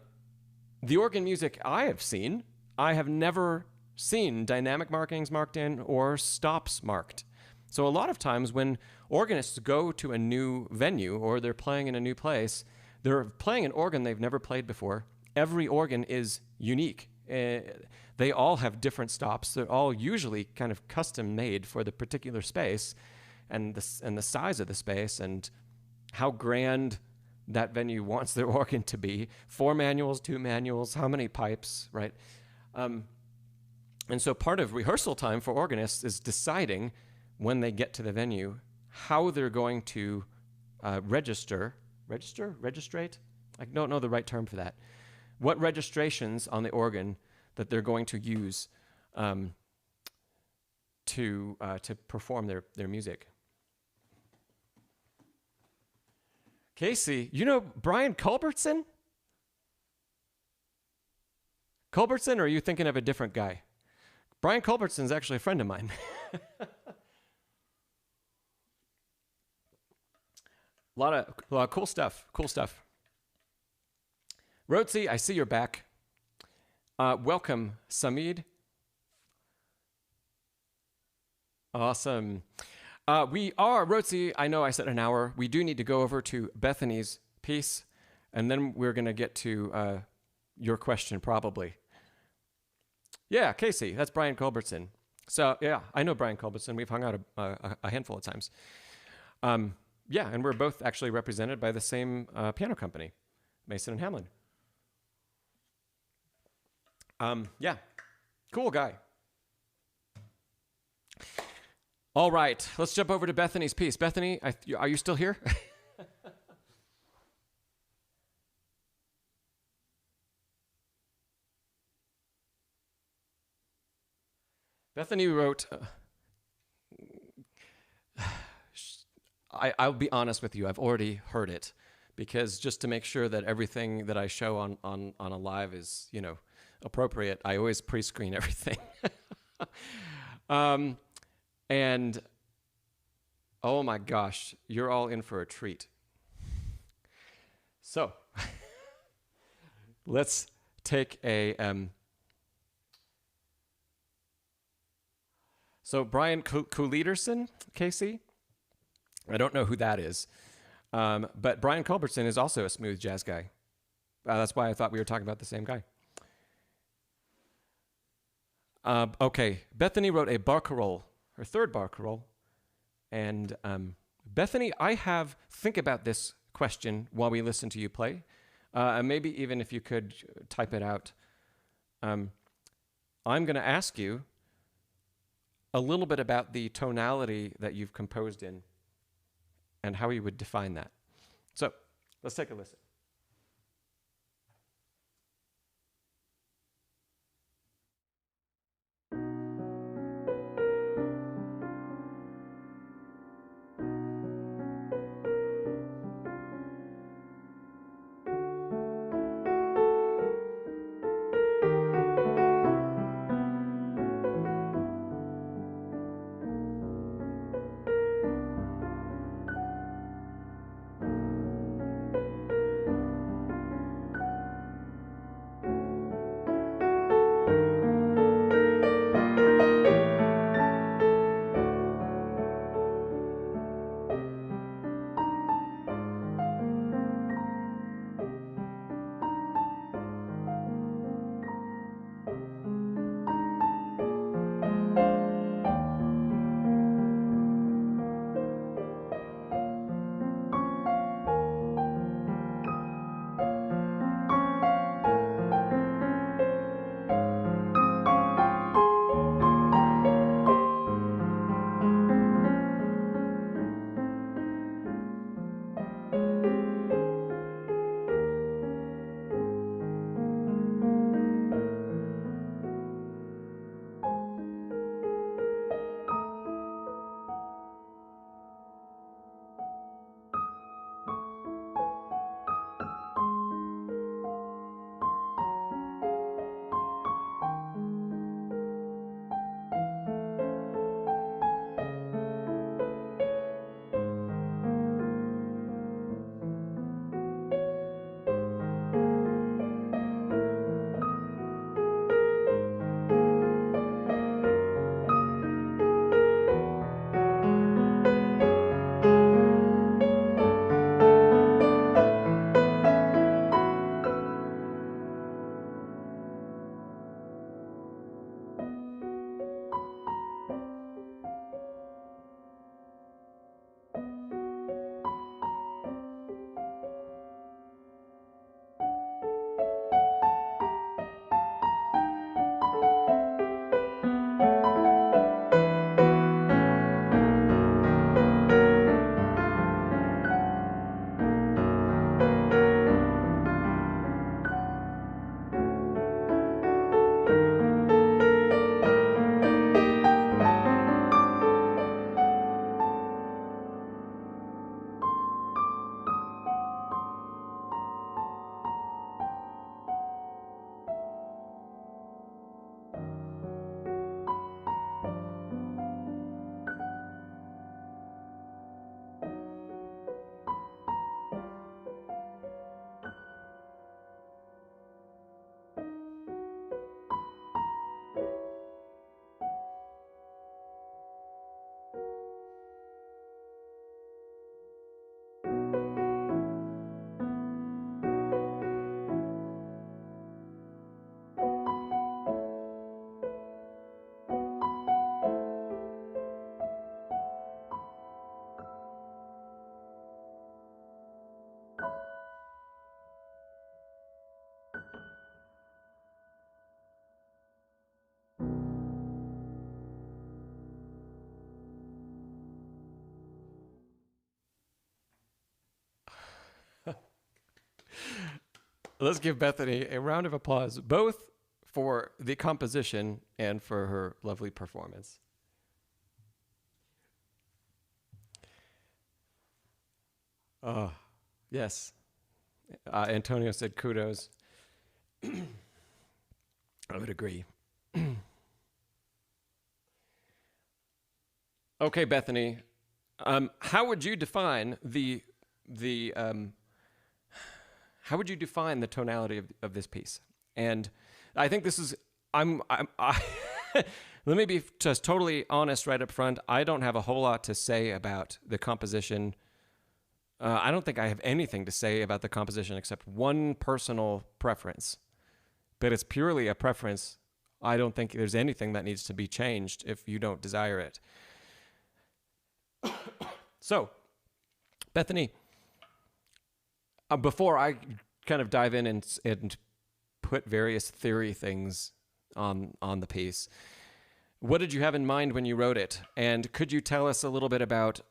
the organ music I have seen, I have never seen dynamic markings marked in or stops marked. So a lot of times when organists go to a new venue or they're playing in a new place, they're playing an organ they've never played before. Every organ is unique. They all have different stops. They're all usually kind of custom made for the particular space and the size of the space and how grand that venue wants their organ to be. 4 manuals, 2 manuals, how many pipes, right? And so part of rehearsal time for organists is deciding when they get to the venue how they're going to registrate? I don't know the right term for that. What registrations on the organ that they're going to use to perform their music. Casey, you know Brian Culbertson? Culbertson, or are you thinking of a different guy? Brian Culbertson's actually a friend of mine. A lot of cool stuff. Rotzi, I see you're back. Welcome, Samid. Awesome. Rotzi, I know I said an hour. We do need to go over to Bethany's piece. and then we're going to get to your question probably. Yeah, Casey, that's Brian Culbertson. So yeah, I know Brian Culbertson. We've hung out a handful of times. Yeah, and we're both actually represented by the same piano company, Mason and Hamlin. Yeah, cool guy. All right, let's jump over to Bethany's piece. Bethany, are you still here? Bethany wrote, I'll be honest with you, I've already heard it, because just to make sure that everything that I show on a live is, appropriate, I always pre-screen everything. And oh my gosh, you're all in for a treat. So let's take a so Brian Kulederson, Casey, I don't know who that is, but Brian Culbertson is also a smooth jazz guy. That's why I thought we were talking about the same guy. Okay, Bethany wrote a barcarolle, her third barcarolle, and Bethany, think about this question while we listen to you play. Maybe even if you could type it out. I'm going to ask you a little bit about the tonality that you've composed in and how you would define that. So let's take a listen. Let's give Bethany a round of applause, both for the composition and for her lovely performance. Yes. Antonio said kudos. I would agree. Okay, Bethany. How would you define the how would you define the tonality of this piece? And I think this is let me be just totally honest right up front. I don't have a whole lot to say about the composition. I don't think I have anything to say about the composition except one personal preference. But it's purely a preference. I don't think there's anything that needs to be changed if you don't desire it. So, Bethany, before I kind of dive in and put various theory things on the piece, what did you have in mind when you wrote it? And could you tell us a little bit about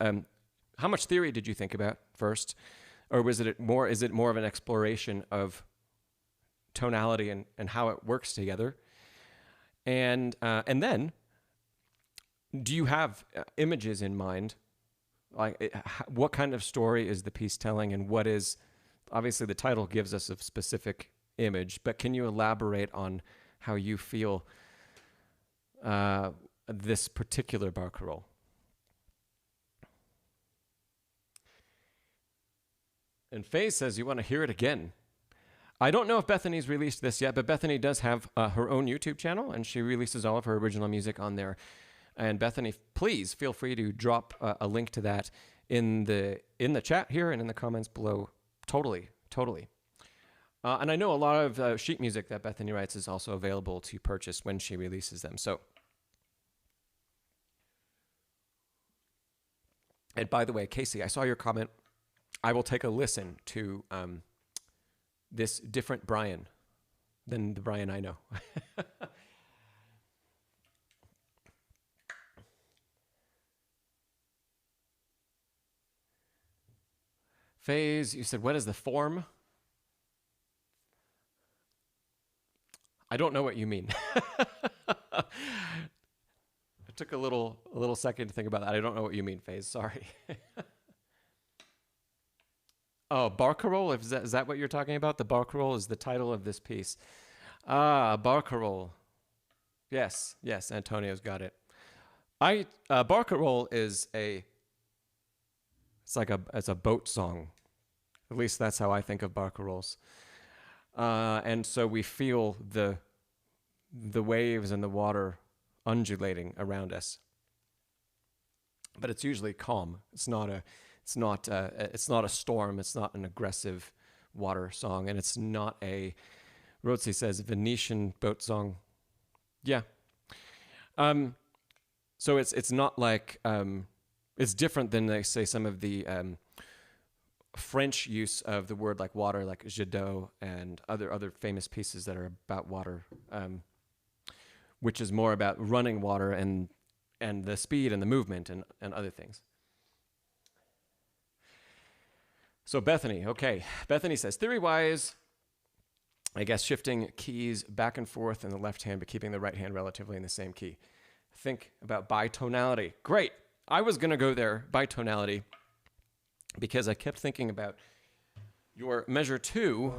how much theory did you think about first, or is it more of an exploration of tonality and how it works together? And then, do you have images in mind? Like, what kind of story is the piece telling, and what is, obviously the title gives us a specific image, but can you elaborate on how you feel this particular barcarolle? And Faye says you want to hear it again. I don't know if Bethany's released this yet, but Bethany does have her own YouTube channel, and she releases all of her original music on there. And Bethany, please feel free to drop a link to that in the chat here and in the comments below. Totally. And I know a lot of sheet music that Bethany writes is also available to purchase when she releases them. So, and by the way, Casey, I saw your comment. I will take a listen to this different Brian than the Brian I know. Phase, you said, what is the form? I don't know what you mean. It took a little second to think about that. I don't know what you mean, Phase. Sorry. Oh, barcarolle? Is that what you're talking about? The barcarolle is the title of this piece. Ah, barcarolle. Yes, Antonio's got it. Barcarolle is it's a boat song. At least that's how I think of barcarolles. And so we feel the waves and the water undulating around us. But it's usually calm. It's not a storm. It's not an aggressive water song, and it's not a, Rotzi says, Venetian boat song. Yeah. So it's not like it's different than, they say, some of the French use of the word like water, like jet d'eau and other famous pieces that are about water, which is more about running water and the speed and the movement and other things. So Bethany, okay. Bethany says, theory-wise, I guess shifting keys back and forth in the left hand, but keeping the right hand relatively in the same key. Think about bitonality. Great. I was going to go there, bitonality, because I kept thinking about your measure 2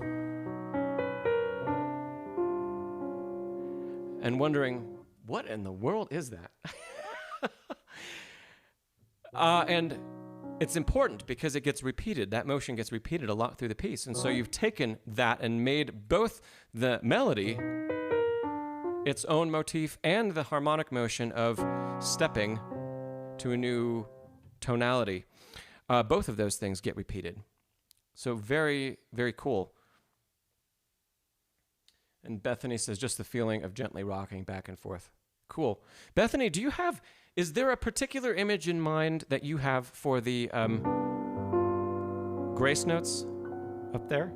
and wondering, what in the world is that? And it's important because it gets repeated. That motion gets repeated a lot through the piece. And so you've taken that and made both the melody its own motif and the harmonic motion of stepping to a new tonality. Both of those things get repeated. So very, very cool. And Bethany says, just the feeling of gently rocking back and forth. Cool. Bethany, is there a particular image in mind that you have for the grace notes up there?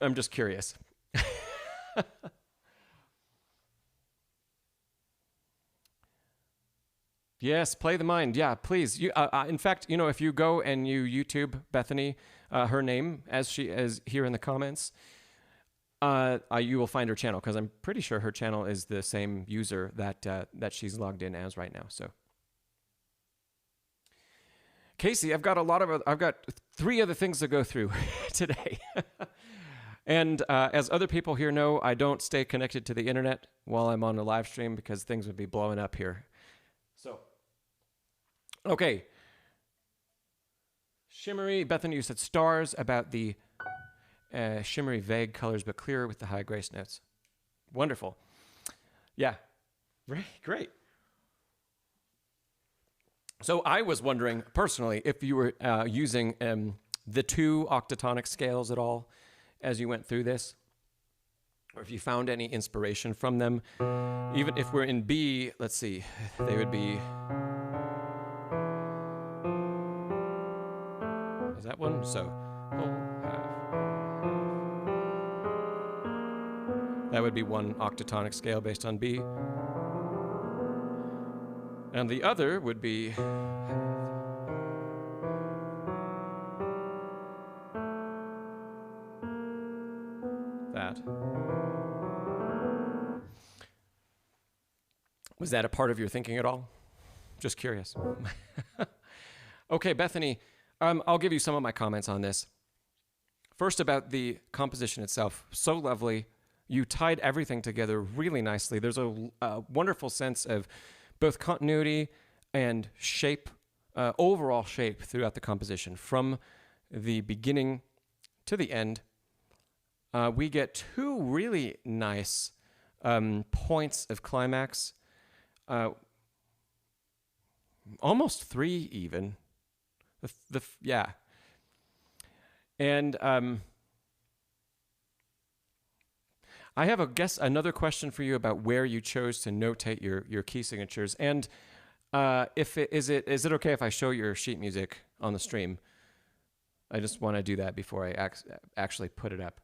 I'm just curious. Yes, play the mind. Yeah, please. In fact, if you go and you YouTube Bethany, her name as she is here in the comments, you will find her channel, because I'm pretty sure her channel is the same user that she's logged in as right now. So, Casey, I've got 3 other things to go through today. And as other people here know, I don't stay connected to the internet while I'm on a live stream, because things would be blowing up here. So, okay. Shimmery, Bethany, you said stars about the shimmery, vague colors, but clear with the high grace notes. Wonderful. Yeah, great. So I was wondering, personally, if you were using the 2 octatonic scales at all as you went through this, or if you found any inspiration from them. Even if we're in B, let's see, they would be... Is that one? So, that would be one octatonic scale based on B. And the other would be... that. Was that a part of your thinking at all? Just curious. Okay, Bethany, I'll give you some of my comments on this. First, about the composition itself. So lovely. You tied everything together really nicely. There's a wonderful sense of both continuity and shape, overall shape throughout the composition. From the beginning to the end, we get 2 really nice points of climax. Almost 3 even. Yeah. And I have another question for you about where you chose to notate your key signatures, and is it okay if I show your sheet music on the stream? I just want to do that before I actually put it up.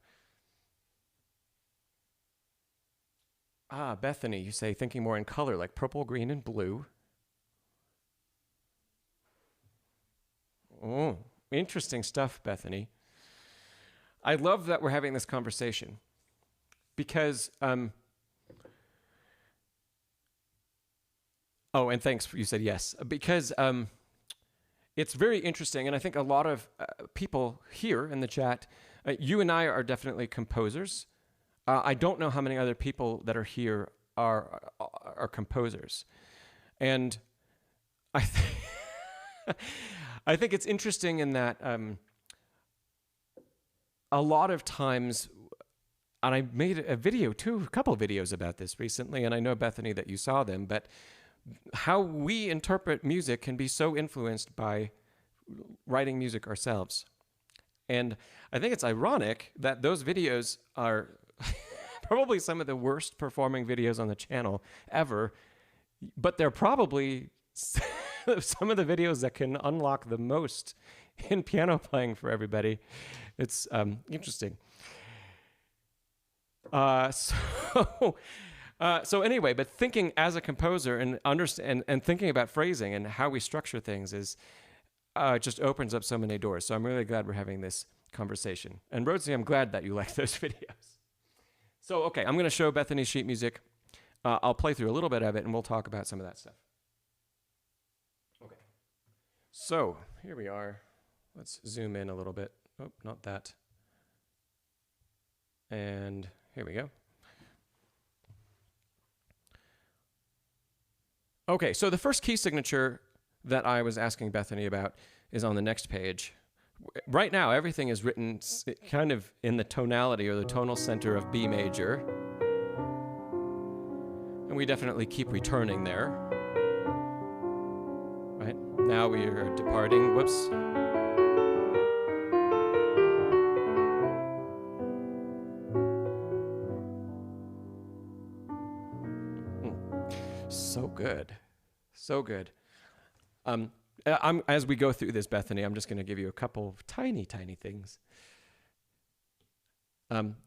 Bethany, you say thinking more in color, like purple, green, and blue. Oh, interesting stuff, Bethany. I love that we're having this conversation, because, and thanks, you said yes, because it's very interesting, and I think a lot of people here in the chat, you and I are definitely composers. I don't know how many other people that are here are composers, and I think it's interesting in that a lot of times, and I made a couple of videos about this recently, and I know, Bethany, that you saw them, but how we interpret music can be so influenced by writing music ourselves. And I think it's ironic that those videos are probably some of the worst performing videos on the channel ever, but they're probably some of the videos that can unlock the most in piano playing for everybody. It's interesting. So anyway, but thinking as a composer and thinking about phrasing and how we structure things is just opens up so many doors. So I'm really glad we're having this conversation. And Rhodesy, I'm glad that you like those videos. So, okay, I'm going to show Bethany's sheet music. I'll play through a little bit of it, and we'll talk about some of that stuff. Okay. So, here we are. Let's zoom in a little bit. Oh, not that. And here we go. Okay, so the first key signature that I was asking Bethany about is on the next page. Right now, everything is written kind of in the tonality or the tonal center of B major. And we definitely keep returning there. Right? Now we are departing. Whoops. So good. So good. As we go through this, Bethany, I'm just going to give you a couple of tiny, tiny things.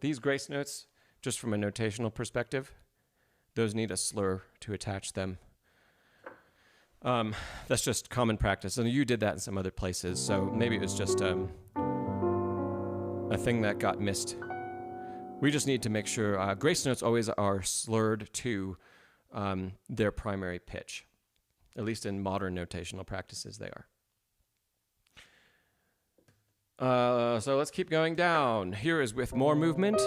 These grace notes, just from a notational perspective, those need a slur to attach them. That's just common practice. And you did that in some other places, so maybe it was just a thing that got missed. We just need to make sure grace notes always are slurred to their primary pitch. At least in modern notational practices, they are. So let's keep going down. Here is with more movement.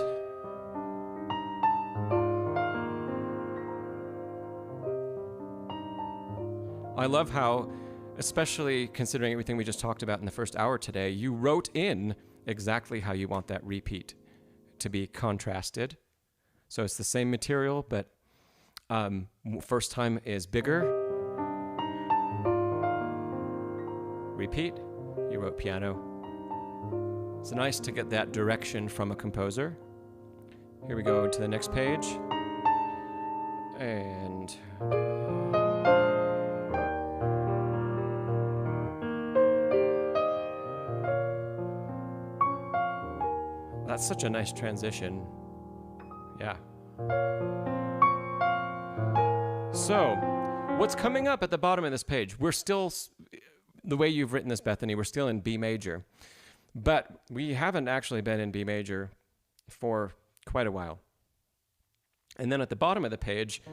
I love how, especially considering everything we just talked about in the first hour today, you wrote in exactly how you want that repeat to be contrasted. So it's the same material, but first time is bigger. Repeat. You wrote piano. It's nice to get that direction from a composer. Here we go to the next page. And that's such a nice transition. Yeah. So, what's coming up at the bottom of this page? We're still, the way you've written this, Bethany, we're still in B major. But we haven't actually been in B major for quite a while. And then at the bottom of the page,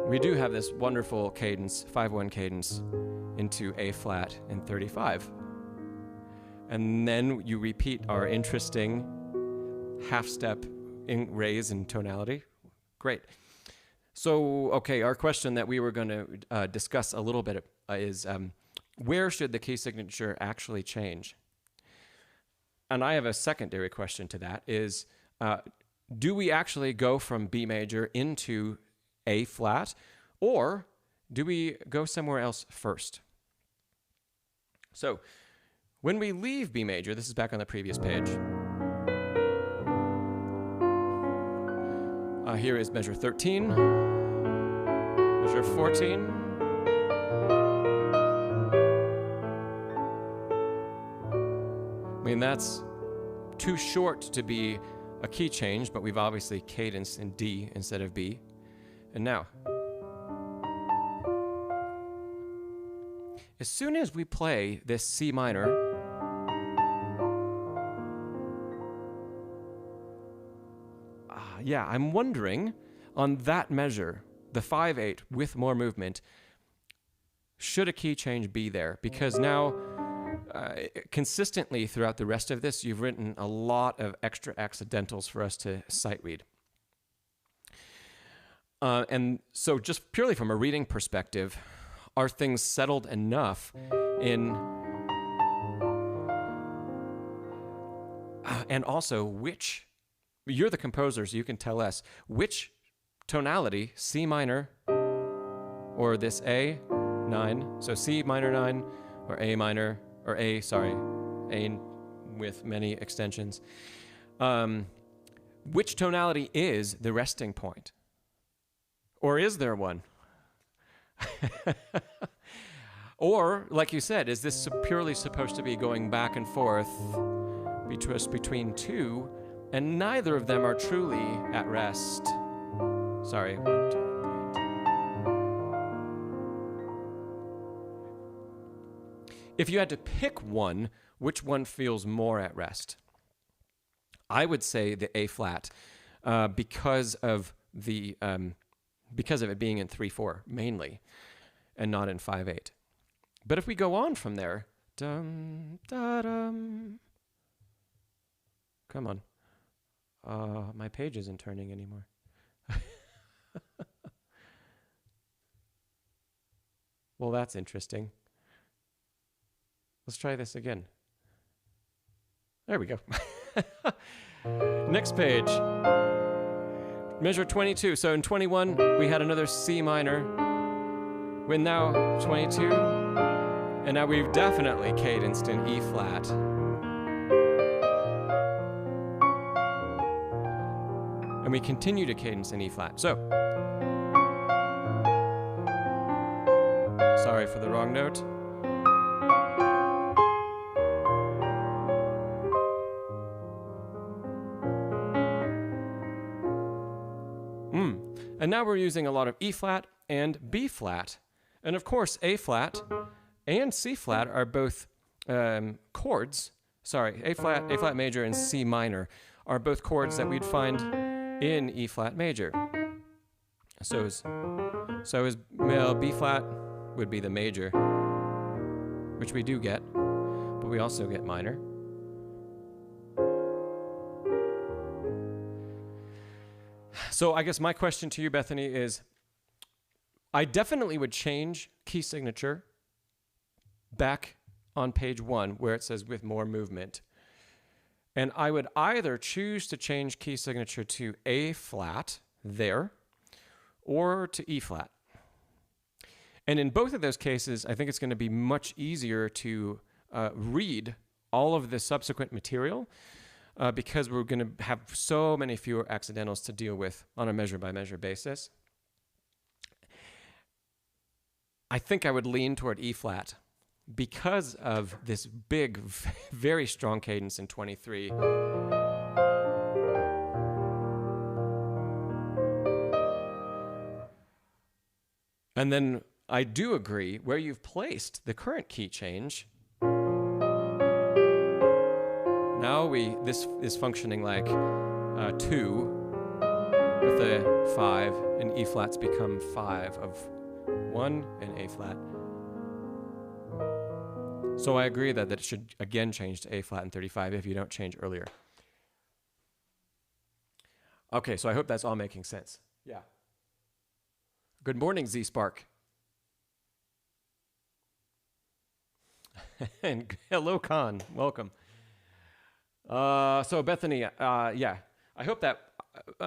we do have this wonderful cadence, 5/1 cadence, into A flat and 35. And then you repeat our interesting half-step raise in tonality. Great. So, okay, our question that we were going to discuss a little bit is where should the key signature actually change? And I have a secondary question to that is, do we actually go from B major into A flat, or do we go somewhere else first? So, when we leave B major, this is back on the previous page. Here is measure 13, measure 14. I mean, that's too short to be a key change, but we've obviously cadenced in D instead of B. And now, as soon as we play this C minor, yeah, I'm wondering, on that measure, the 5/8 with more movement, should a key change be there? Because now, consistently throughout the rest of this, you've written a lot of extra accidentals for us to sight read. And so just purely from a reading perspective, are things settled enough in... and also, which... You're the composer, so you can tell us which tonality, C minor, or this A9, so C minor 9, or A minor, or A, sorry, A with many extensions. Which tonality is the resting point? Or is there one? Or, like you said, is this purely supposed to be going back and forth between two, and neither of them are truly at rest? Sorry. 1, 2, 3. If you had to pick one, which one feels more at rest? I would say the A flat, because of it being in 3/4 mainly, and not in 5/8. But if we go on from there, dum da dum. Come on. My page isn't turning anymore. Well, that's interesting. Let's try this again. There we go. Next page. Measure 22. So in 21, we had another C minor. We're now 22. And now we've definitely cadenced in E flat. And we continue to cadence in E flat. So, sorry for the wrong note. And now we're using a lot of E flat and B flat And of course, A flat and C flat are both chords. Sorry, A flat major, and C minor are both chords that we'd find in E flat major. So is B flat would be the major, which we do get, but we also get minor. So I guess my question to you, Bethany, is I definitely would change key signature back on page 1 where it says with more movement. And I would either choose to change key signature to A flat there or to E flat. And in both of those cases, I think it's going to be much easier to read all of the subsequent material because we're going to have so many fewer accidentals to deal with on a measure-by-measure basis. I think I would lean toward E flat because of this big, very strong cadence in 23. And then I do agree where you've placed the current key change. Now this is functioning like 2 with a 5, and E flat's become 5 of 1 and A flat. So I agree that it should again change to A flat and 35 if you don't change earlier. Okay, so I hope that's all making sense. Yeah. Good morning, Z Spark. And hello, Khan. Welcome. So Bethany, yeah, I hope that,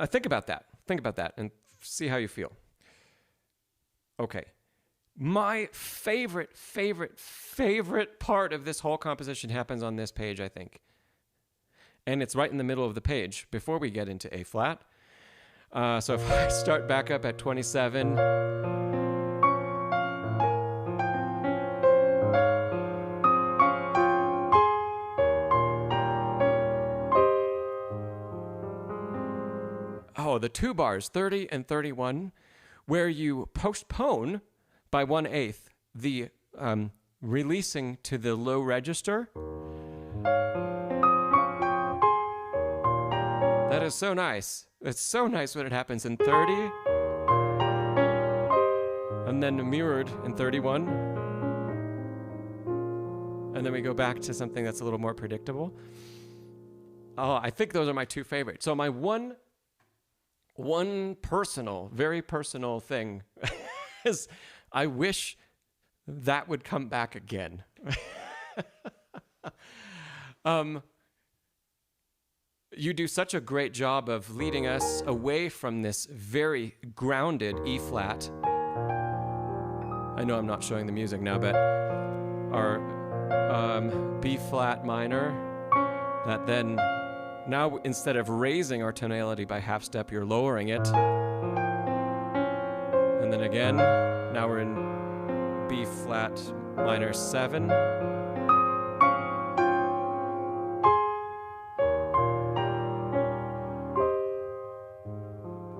think about that and see how you feel. Okay. My favorite part of this whole composition happens on this page, I think. And it's right in the middle of the page before we get into A flat. So if I start back up at 27, the 2 bars, 30 and 31, where you postpone by 1/8 the releasing to the low register. That is so nice. It's so nice when it happens in 30 and then mirrored in 31. And then we go back to something that's a little more predictable. Oh, I think those are my 2 favorites. So my one personal, very personal thing is I wish that would come back again. You do such a great job of leading us away from this very grounded E flat. I know I'm not showing the music now, but our B flat minor, that then now instead of raising our tonality by half step, you're lowering it. And then again, now we're in B flat minor 7.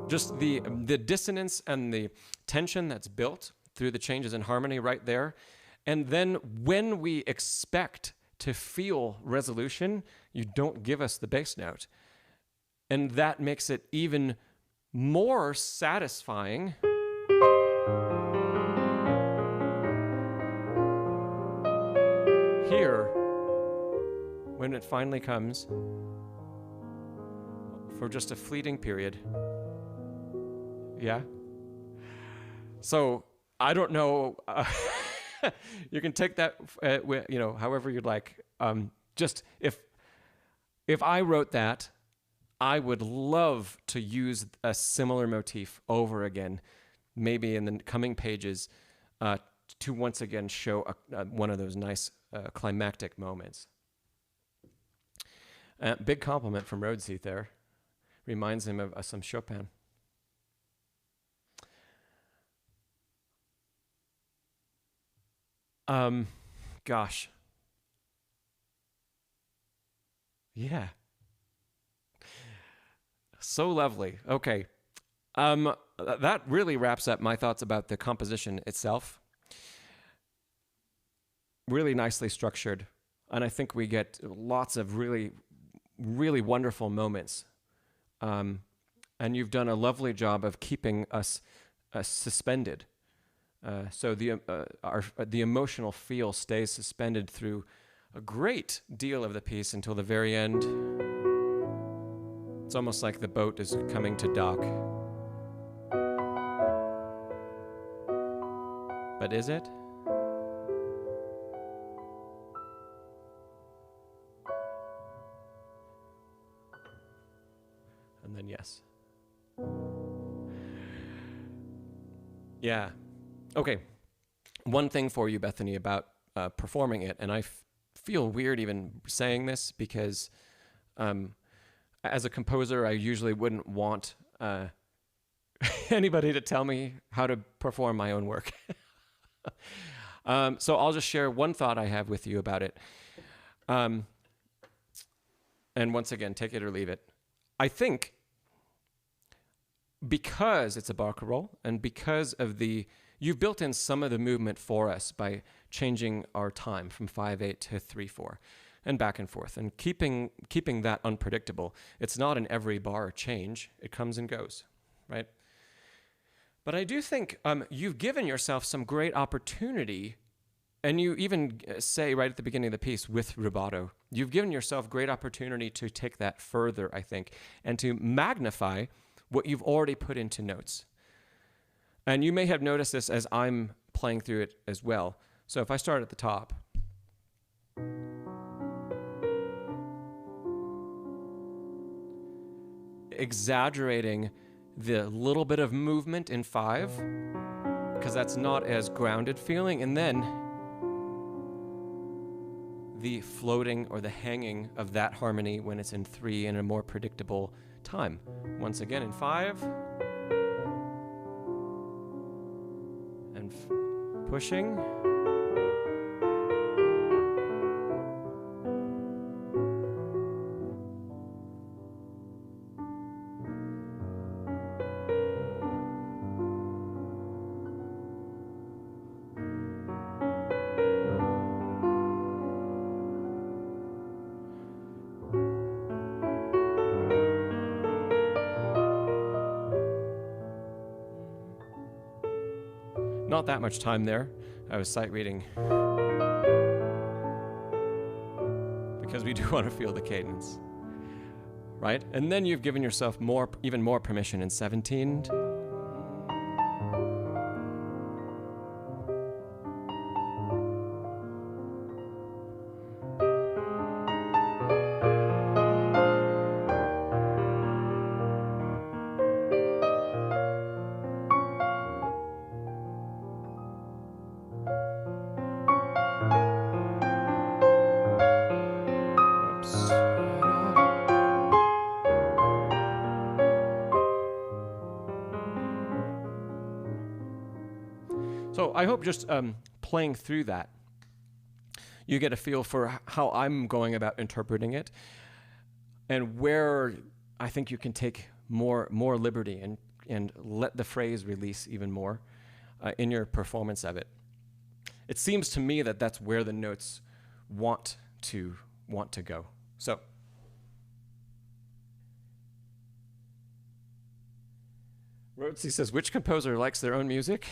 Just the dissonance and the tension that's built through the changes in harmony right there. And then when we expect to feel resolution, you don't give us the bass note. And that makes it even more satisfying. Here, when it finally comes, for just a fleeting period. Yeah? So, I don't know. You can take that, however you'd like. Just if I wrote that, I would love to use a similar motif over again, maybe in the coming pages, to once again show one of those nice climactic moments. Big compliment from Rhodesy there. Reminds him of some Chopin. Gosh. Yeah. So lovely. Okay. That really wraps up my thoughts about the composition itself. really nicely structured, and I think we get lots of really, really wonderful moments. And you've done a lovely job of keeping us suspended. So the emotional feel stays suspended through a great deal of the piece until the very end. It's almost like the boat is coming to dock. But is it? And then yes. Yeah. Okay. One thing for you, Bethany, about performing it, and I feel weird even saying this because as a composer, I usually wouldn't want anybody to tell me how to perform my own work. So I'll just share one thought I have with you about it. And once again, take it or leave it. I think because it's a barcarolle and because of you've built in some of the movement for us by changing our time from 5/8 to 3/4 and back and forth and keeping that unpredictable. It's not an every bar change. It comes and goes, right? But I do think you've given yourself some great opportunity, and you even say right at the beginning of the piece with rubato, you've given yourself great opportunity to take that further, I think, and to magnify what you've already put into notes. And you may have noticed this as I'm playing through it as well. So if I start at the top, exaggerating the little bit of movement in 5, because that's not as grounded feeling, and then the floating or the hanging of that harmony when it's in 3 in a more predictable time. Once again in 5, and pushing. Not that much time there. I was sight reading because we do want to feel the cadence, right? And then you've given yourself even more permission in 17. So I hope just playing through that, you get a feel for how I'm going about interpreting it and where I think you can take more liberty and let the phrase release even more in your performance of it. It seems to me that that's where the notes want to go. So Rhodesy says, which composer likes their own music?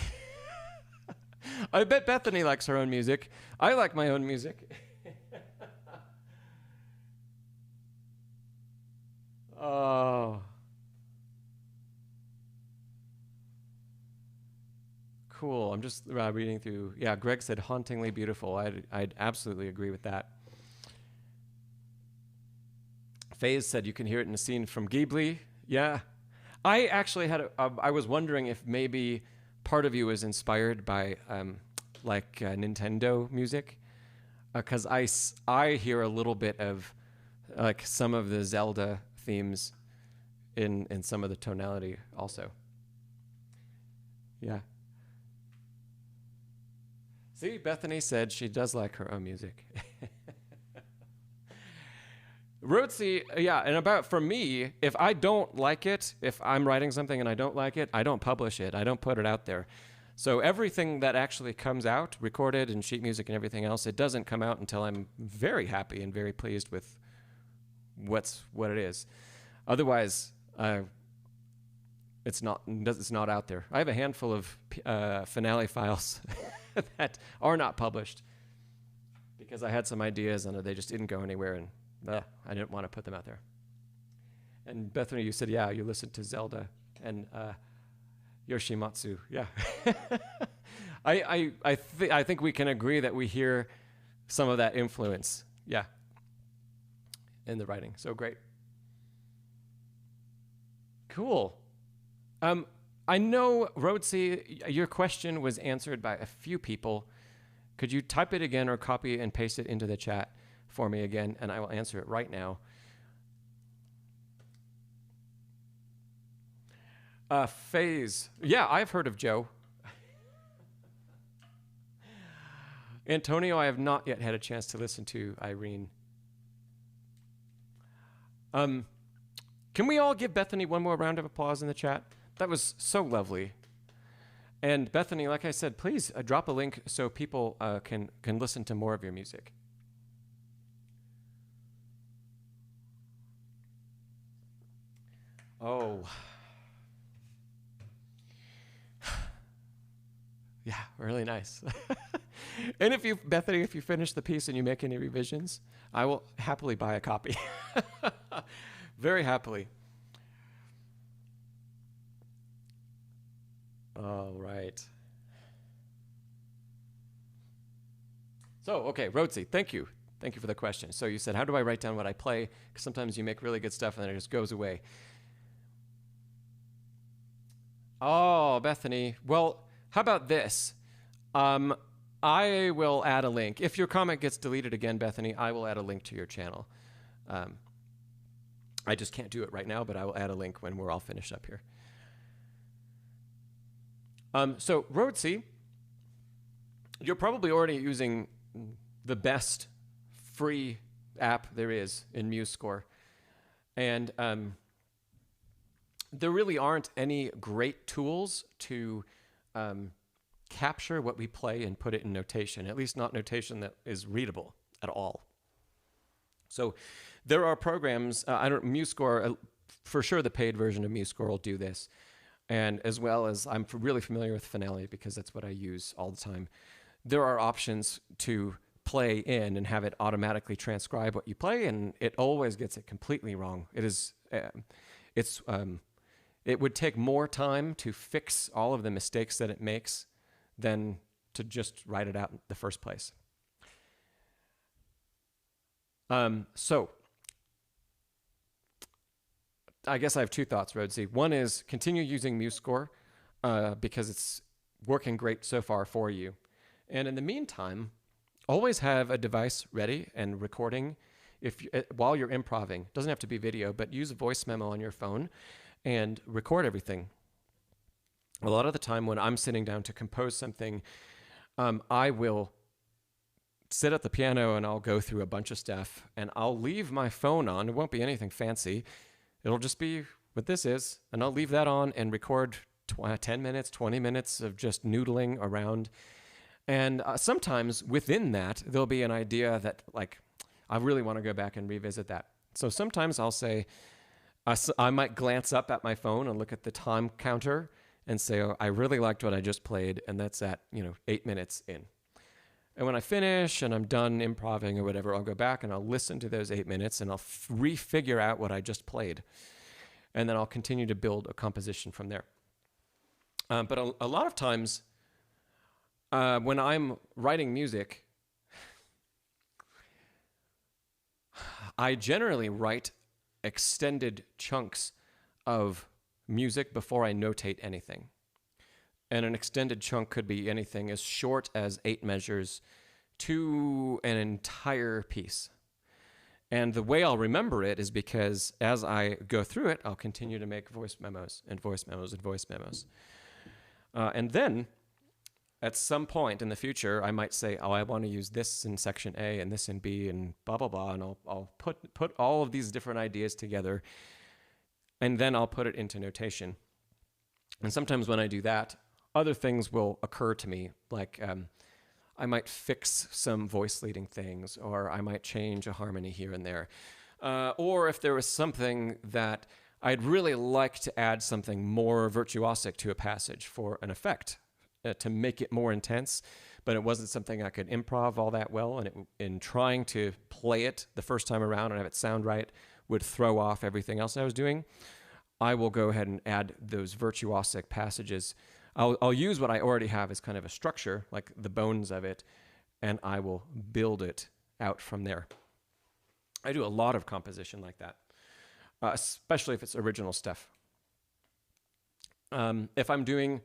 I bet Bethany likes her own music. I like my own music. Oh. Cool. I'm just reading through. Yeah, Greg said hauntingly beautiful. I'd absolutely agree with that. Faze said you can hear it in a scene from Ghibli. Yeah. I actually I was wondering if maybe part of you is inspired by Nintendo music, because I hear a little bit of like some of the Zelda themes in some of the tonality also. Yeah. See, Bethany said she does like her own music. Rhodesy, yeah, and for me, if I don't like it, if I'm writing something and I don't like it, I don't publish it. I don't put it out there. So everything that actually comes out, recorded and sheet music and everything else, it doesn't come out until I'm very happy and very pleased with what it is. Otherwise, it's not out there. I have a handful of finale files that are not published because I had some ideas and they just didn't go anywhere, and I didn't want to put them out there. And Bethany, you said, yeah, you listened to Zelda and Yoshimatsu. Yeah. I think we can agree that we hear some of that influence. Yeah. In the writing. So great. Cool. I know, Rhodesy, your question was answered by a few people. Could you type it again or copy and paste it into the chat for me again, and I will answer it right now. Phase. Yeah, I've heard of Joe. Antonio, I have not yet had a chance to listen to. Irene. Can we all give Bethany one more round of applause in the chat? That was so lovely. And Bethany, like I said, please drop a link so people can listen to more of your music. Oh. Yeah, really nice. And if you, Bethany, if you finish the piece and you make any revisions, I will happily buy a copy. Very happily. All right. So, okay, Rhodesy, thank you. Thank you for the question. So you said, how do I write down what I play? Because sometimes you make really good stuff and then it just goes away. Oh, Bethany. Well, how about this? I will add a link. If your comment gets deleted again, Bethany, I will add a link to your channel. I just can't do it right now, but I will add a link when we're all finished up here. So, Rhodesy, you're probably already using the best free app there is in MuseScore. And there really aren't any great tools to capture what we play and put it in notation, at least not notation that is readable at all. So there are programs, MuseScore, for sure the paid version of MuseScore will do this. And as well as I'm really familiar with Finale because that's what I use all the time. There are options to play in and have it automatically transcribe what you play, and it always gets it completely wrong. It would take more time to fix all of the mistakes that it makes than to just write it out in the first place. So I guess I have two thoughts, Rhodesy. One is continue using MuseScore because it's working great so far for you. And in the meantime, always have a device ready and recording while you're improvising. It doesn't have to be video, but use a voice memo on your phone and record everything. A lot of the time when I'm sitting down to compose something, I will sit at the piano and I'll go through a bunch of stuff and I'll leave my phone on. It won't be anything fancy. It'll just be what this is. And I'll leave that on and record 10 minutes, 20 minutes of just noodling around. And sometimes within that, there'll be an idea that like, I really want to go back and revisit that. So sometimes I'll say, I might glance up at my phone and look at the time counter and say, oh, I really liked what I just played. And that's at, 8 minutes in. And when I finish and I'm done improvising or whatever, I'll go back and I'll listen to those 8 minutes and I'll refigure out what I just played. And then I'll continue to build a composition from there. But a lot of times when I'm writing music, I generally write extended chunks of music before I notate anything. And an extended chunk could be anything as short as 8 measures to an entire piece. And the way I'll remember it is because as I go through it, I'll continue to make voice memos and voice memos and voice memos. And then at some point in the future, I might say, oh, I want to use this in section A and this in B and blah, blah, blah. And I'll put all of these different ideas together. And then I'll put it into notation. And sometimes when I do that, other things will occur to me, like I might fix some voice leading things, or I might change a harmony here and there. Or if there was something that I'd really like to add something more virtuosic to a passage for an effect, to make it more intense, but it wasn't something I could improv all that well, and in trying to play it the first time around and have it sound right would throw off everything else I was doing, I will go ahead and add those virtuosic passages. I'll use what I already have as kind of a structure, like the bones of it, and I will build it out from there. I do a lot of composition like that, especially if it's original stuff. If I'm doing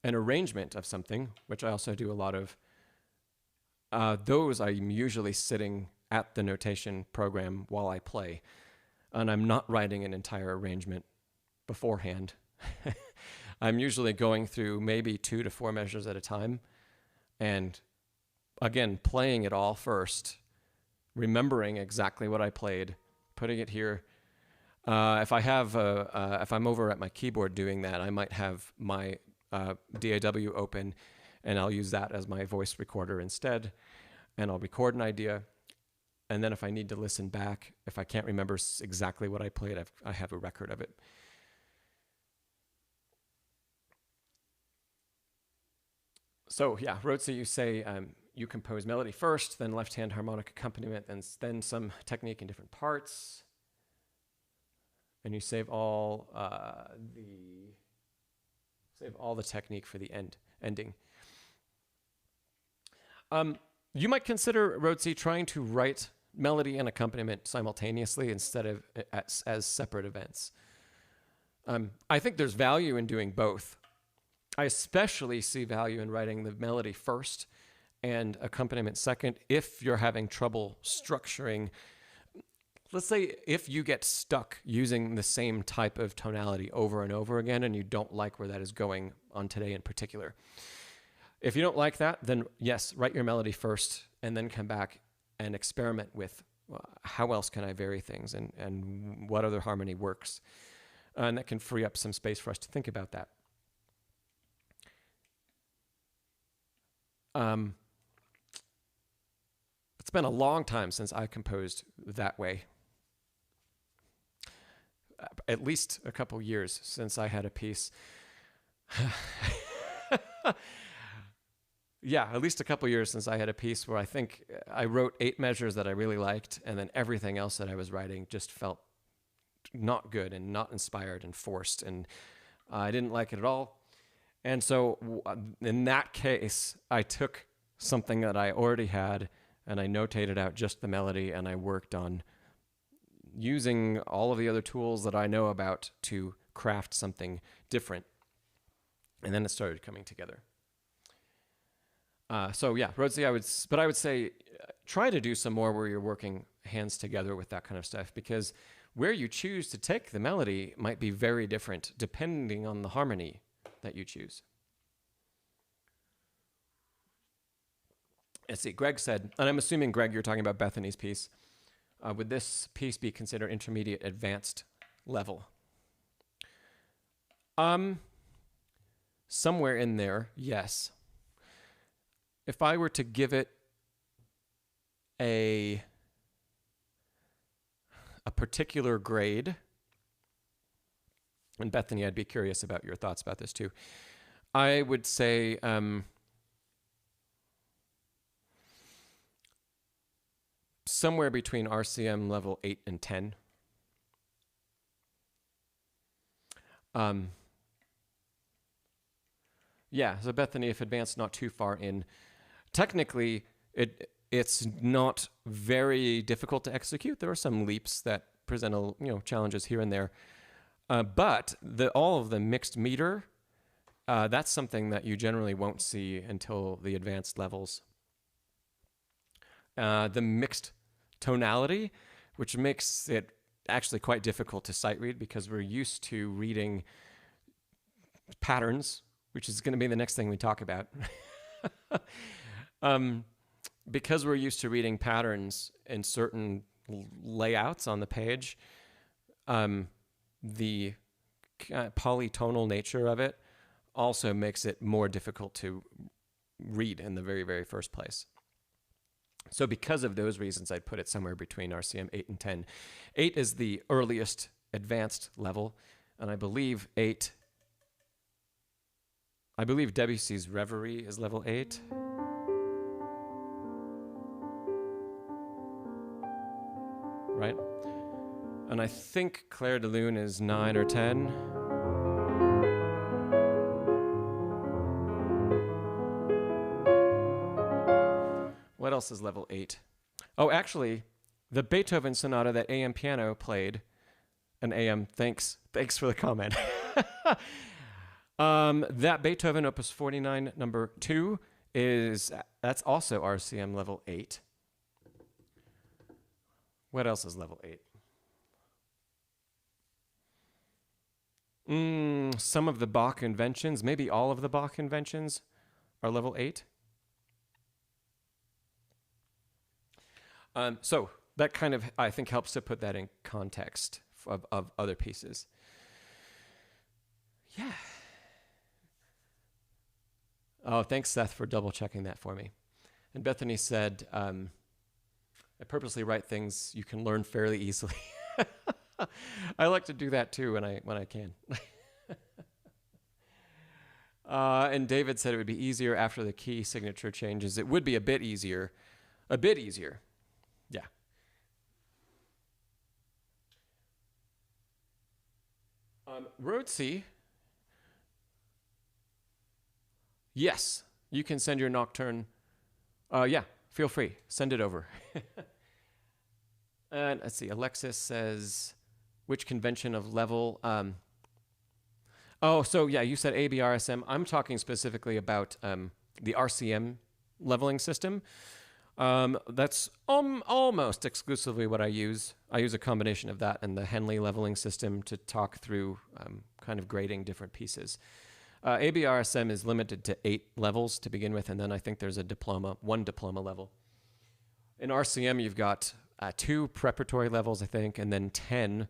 an arrangement of something, which I also do a lot of, those I'm usually sitting at the notation program while I play, and I'm not writing an entire arrangement beforehand. I'm usually going through maybe 2 to 4 measures at a time, and again, playing it all first, remembering exactly what I played, putting it here. If I'm over at my keyboard doing that, I might have my DAW open, and I'll use that as my voice recorder instead, and I'll record an idea, and then if I need to listen back, if I can't remember exactly what I played, I have a record of it. So yeah, Rotzi, you say you compose melody first, then left-hand harmonic accompaniment, then some technique in different parts, and you save all the technique for the ending. You might consider, Rotzi, trying to write melody and accompaniment simultaneously instead of as separate events. I think there's value in doing both. I especially see value in writing the melody first and accompaniment second if you're having trouble structuring. Let's say if you get stuck using the same type of tonality over and over again and you don't like where that is going on today in particular. If you don't like that, then yes, write your melody first and then come back and experiment with how else can I vary things and what other harmony works. And that can free up some space for us to think about that. It's been a long time since I composed that way. At least a couple years since I had a piece. Yeah, at least a couple years since I had a piece where I think I wrote 8 measures that I really liked, and then everything else that I was writing just felt not good and not inspired and forced, and I didn't like it at all. And so in that case, I took something that I already had and I notated out just the melody, and I worked on using all of the other tools that I know about to craft something different. And then it started coming together. So yeah, Rhodesy, I would say try to do some more where you're working hands together with that kind of stuff, because where you choose to take the melody might be very different depending on the harmony that you choose. Let's see, Greg said, and I'm assuming, Greg, you're talking about Bethany's piece. Would this piece be considered intermediate advanced level? Somewhere in there, yes. If I were to give it a particular grade, and Bethany, I'd be curious about your thoughts about this too. I would say somewhere between RCM level 8 and 10. Yeah, so Bethany, if advanced not too far in, technically it's not very difficult to execute. There are some leaps that present challenges here and there, but all of the mixed meter, that's something that you generally won't see until the advanced levels. The mixed tonality, which makes it actually quite difficult to sight read because we're used to reading patterns, which is going to be the next thing we talk about. Because we're used to reading patterns in certain layouts on the page, the polytonal nature of it also makes it more difficult to read in the very, very first place. So because of those reasons, I'd put it somewhere between RCM 8 and 10. 8 is the earliest advanced level, and I believe Debussy's Reverie is level 8. Right? And I think Clair de Lune is 9 or 10. What else is level 8? Oh, actually, the Beethoven sonata that AM Piano played, and AM, thanks for the comment. That Beethoven Opus 49 number 2 that's also RCM level 8. What else is level 8? Some of the Bach inventions, maybe all of the Bach inventions are level 8. So that kind of, I think, helps to put that in context of other pieces. Yeah. Oh, thanks, Seth, for double checking that for me. And Bethany said, I purposely write things you can learn fairly easily. I like to do that too when I can. And David said it would be easier after the key signature changes. It would be a bit easier. A bit easier. Yeah. Rhodesy. Yes, you can send your nocturne. Yeah, feel free. Send it over. And let's see. Alexis says, which convention of level? Oh, so yeah, you said ABRSM. I'm talking specifically about the RCM leveling system. That's almost exclusively what I use. I use a combination of that and the Henley leveling system to talk through kind of grading different pieces. ABRSM is limited to 8 levels to begin with, and then I think there's one diploma level. In RCM, you've got 2 preparatory levels, I think, and then 10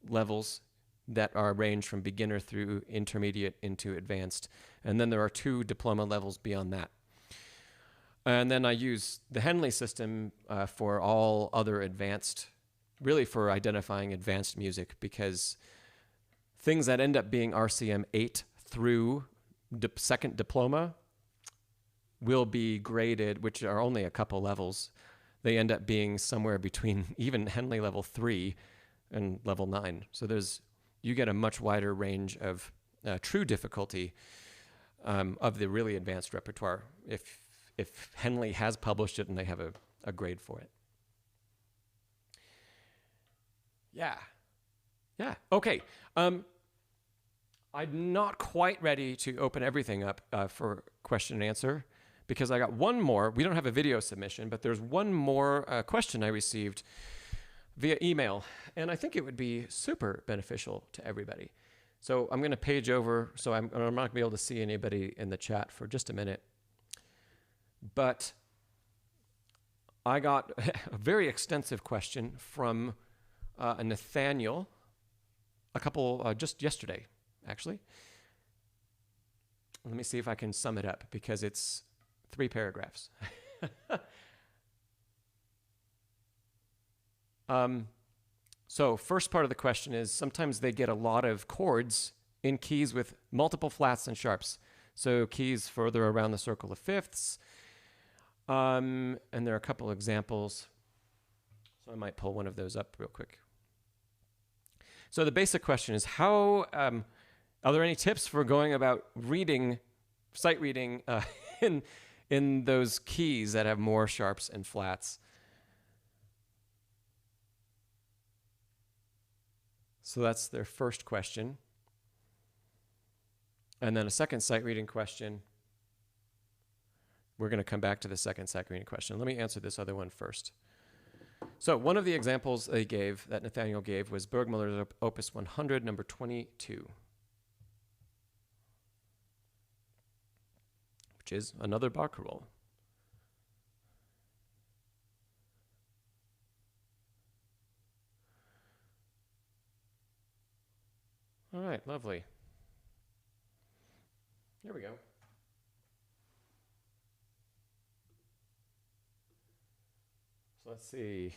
levels that are ranged from beginner through intermediate into advanced. And then there are 2 diploma levels beyond that. And then I use the Henley system for all other advanced, really for identifying advanced music, because things that end up being RCM 8 through second diploma will be graded, which are only a couple levels. They end up being somewhere between even Henley level 3 and level 9. So you get a much wider range of true difficulty of the really advanced repertoire if Henley has published it and they have a grade for it. Yeah. Okay. I'm not quite ready to open everything up for question and answer because I got one more. We don't have a video submission, but there's one more question I received via email, and I think it would be super beneficial to everybody. So I'm going to page over, so I'm not going to be able to see anybody in the chat for just a minute. But I got a very extensive question from a Nathanael, just yesterday, actually. Let me see if I can sum it up, because it's 3 paragraphs. So first part of the question is, sometimes they get a lot of chords in keys with multiple flats and sharps. So keys further around the circle of fifths. And there are a couple examples. So I might pull one of those up real quick. So the basic question is, are there any tips for going about sight reading in those keys that have more sharps and flats? So that's their first question. And then a second sight reading question. We're going to come back to the second sight reading question. Let me answer this other one first. So one of the examples that Nathanael gave, was Burgmüller's Opus 100, number 22, which is another barcarolle. All right, lovely. Here we go. So let's see.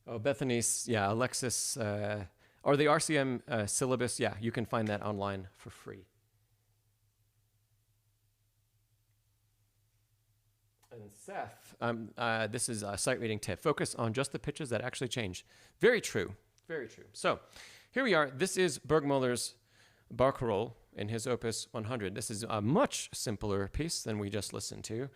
Oh, Bethany's, yeah, Alexis, or the RCM syllabus, yeah, you can find that online for free. And Seth, this is a sight reading tip. Focus on just the pitches that actually change. Very true, very true. So here we are. This is Burgmüller's Barcarolle in his Opus 100. This is a much simpler piece than we just listened to.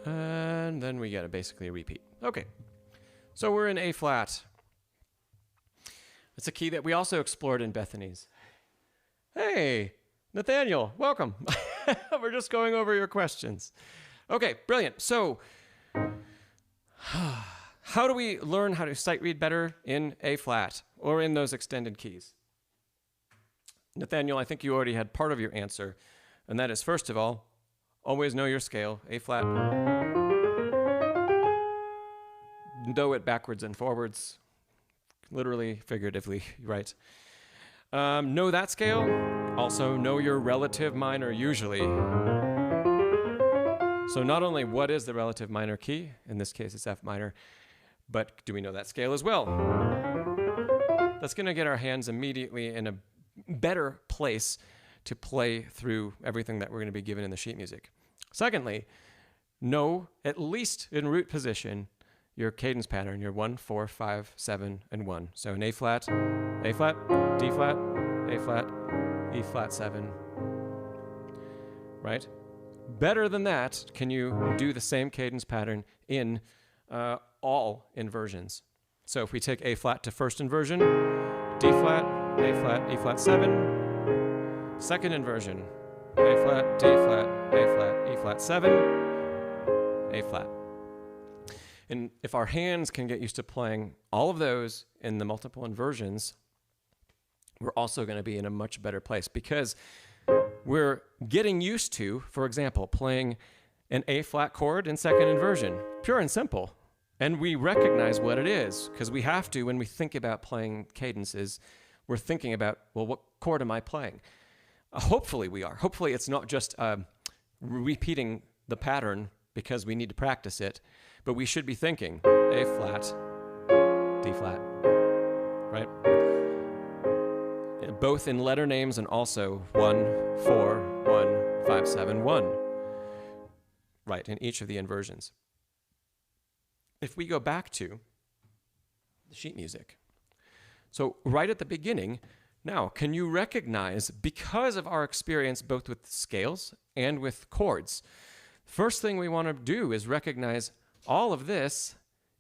And then we get basically a repeat. Okay, so we're in A flat. It's a key that we also explored in Bethany's. Hey, Nathanael, welcome. We're just going over your questions. Okay, brilliant. So how do we learn how to sight read better in A flat or in those extended keys? Nathanael, I think you already had part of your answer, and that is, first of all, always know your scale, A flat. Know it backwards and forwards, literally, figuratively, right? Know that scale. Also, know your relative minor usually. So not only what is the relative minor key, in this case it's F minor, but do we know that scale as well? That's going to get our hands immediately in a better place to play through everything that we're going to be given in the sheet music. Secondly, know, at least in root position, your cadence pattern, your 1, 4, 5, 7, and 1. So an A flat, D flat, A flat, E flat 7, right? Better than that, can you do the same cadence pattern in all inversions? So if we take A flat to first inversion, D flat, A flat, E flat 7. Second inversion, A flat, D flat, A flat, E flat 7, A flat. And if our hands can get used to playing all of those in the multiple inversions, we're also going to be in a much better place because we're getting used to, for example, playing an A flat chord in second inversion, pure and simple. And we recognize what it is because we have to, when we think about playing cadences, we're thinking about, well, what chord am I playing? Hopefully we are. Hopefully it's not just repeating the pattern because we need to practice it, but we should be thinking A flat, D flat, right? Both in letter names and also 1, 4, 1, 5, 7, 1, right, in each of the inversions. If we go back to the sheet music, so right at the beginning, now, can you recognize, because of our experience both with scales and with chords, first thing we want to do is recognize all of this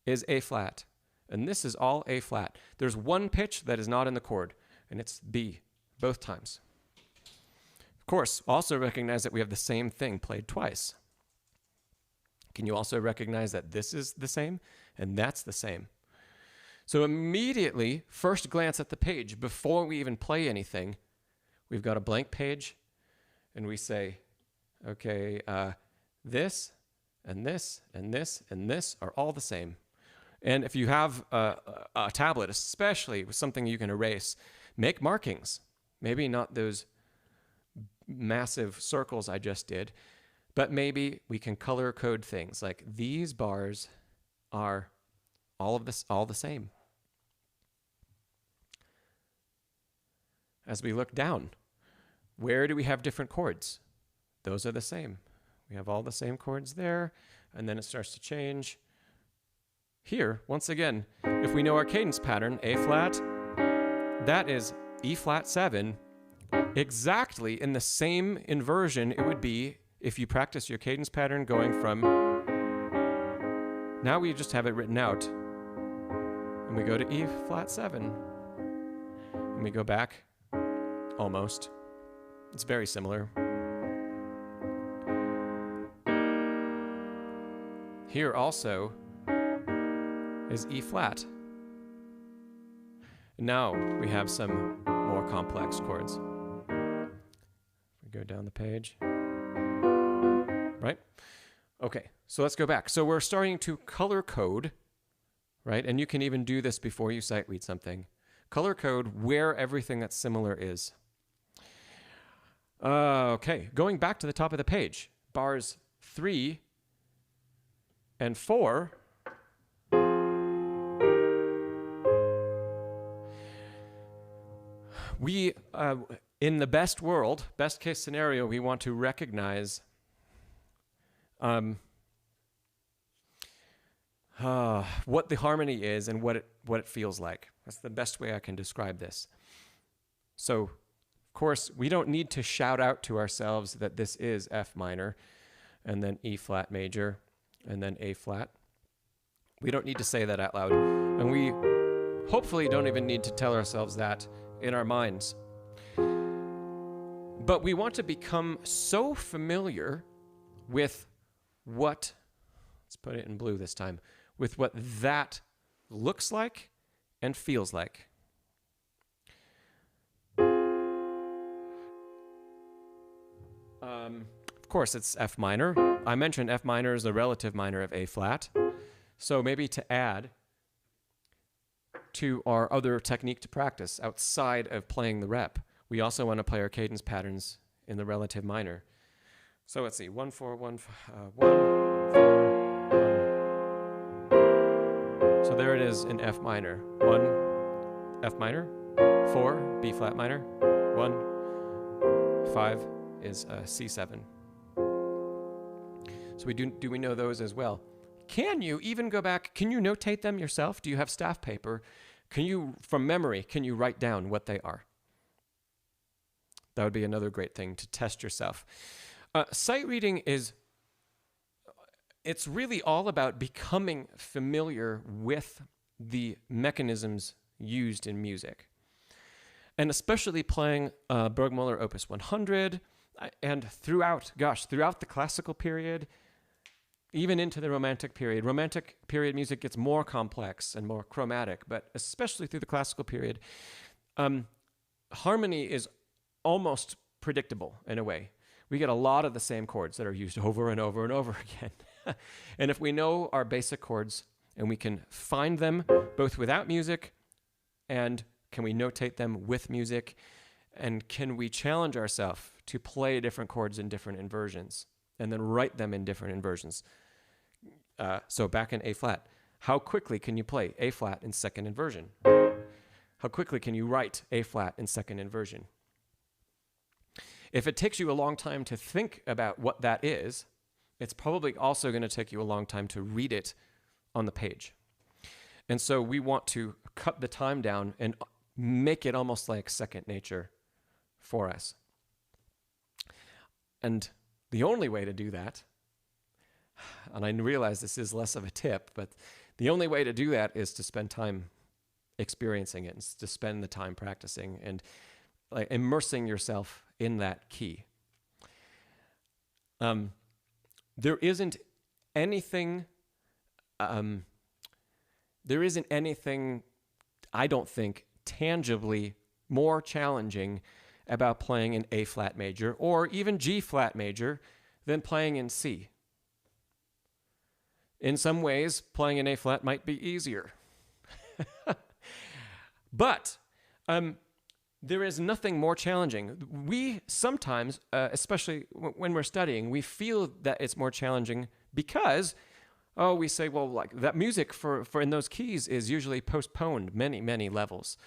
is A flat, and this is all A flat. There's one pitch that is not in the chord, and it's B, both times. Of course, also recognize that we have the same thing played twice. Can you also recognize that this is the same, and that's the same? So immediately, first glance at the page, before we even play anything, we've got a blank page, and we say, okay, this, and this, and this, and this are all the same. And if you have a tablet, especially with something you can erase, make markings. Maybe not those massive circles I just did, but maybe we can color code things like these bars are all the same. As we look down, where do we have different chords? Those are the same. We have all the same chords there, and then it starts to change. Here, once again, if we know our cadence pattern, A flat, that is E flat 7, exactly in the same inversion it would be if you practice your cadence pattern going from, now we just have it written out, and we go to E flat 7, and we go back, almost. It's very similar. Here also is E flat. Now we have some more complex chords. We go down the page. Right? Okay, so let's go back. So we're starting to color code, right? And you can even do this before you sight read something. Color code where everything that's similar is. Okay, going back to the top of the page, bars 3 and 4. We, in the best world, best case scenario, we want to recognize what the harmony is and what it feels like. That's the best way I can describe this. So, of course, we don't need to shout out to ourselves that this is F minor, and then E flat major, and then A flat. We don't need to say that out loud. And we hopefully don't even need to tell ourselves that in our minds. But we want to become so familiar with what, let's put it in blue this time, with what that looks like and feels like. Of course, it's F minor. I mentioned F minor is the relative minor of A flat. So maybe to add to our other technique to practice outside of playing the rep, we also want to play our cadence patterns in the relative minor. So let's see, 1, 4, 1, 1, 4, 1. So there it is in F minor. 1, F minor, 4, B flat minor, 1, 5 is C7. So do we know those as well? Can you even go back, can you notate them yourself? Do you have staff paper? Can you, from memory, can you write down what they are? That would be another great thing to test yourself. Sight reading it's really all about becoming familiar with the mechanisms used in music. And especially playing Burgmüller Opus 100, and throughout the classical period, even into the Romantic period. Romantic period music gets more complex and more chromatic, but especially through the classical period, harmony is almost predictable in a way. We get a lot of the same chords that are used over and over and over again. And if we know our basic chords and we can find them both without music and can we notate them with music, and can we challenge ourselves to play different chords in different inversions and then write them in different inversions. So back in A flat, how quickly can you play A flat in second inversion? How quickly can you write A flat in second inversion? If it takes you a long time to think about what that is, it's probably also going to take you a long time to read it on the page. And so we want to cut the time down and make it almost like second nature for us. And the only way to do that, and I realize this is less of a tip, but the only way to do that is to spend time experiencing it, and to spend the time practicing and like immersing yourself in that key. There isn't anything, I don't think, tangibly more challenging about playing in A flat major or even G flat major than playing in C. In some ways, playing in A flat might be easier. But There is nothing more challenging. We sometimes, especially when we're studying, we feel that it's more challenging because, we say, well, like that music for in those keys is usually postponed many, many levels.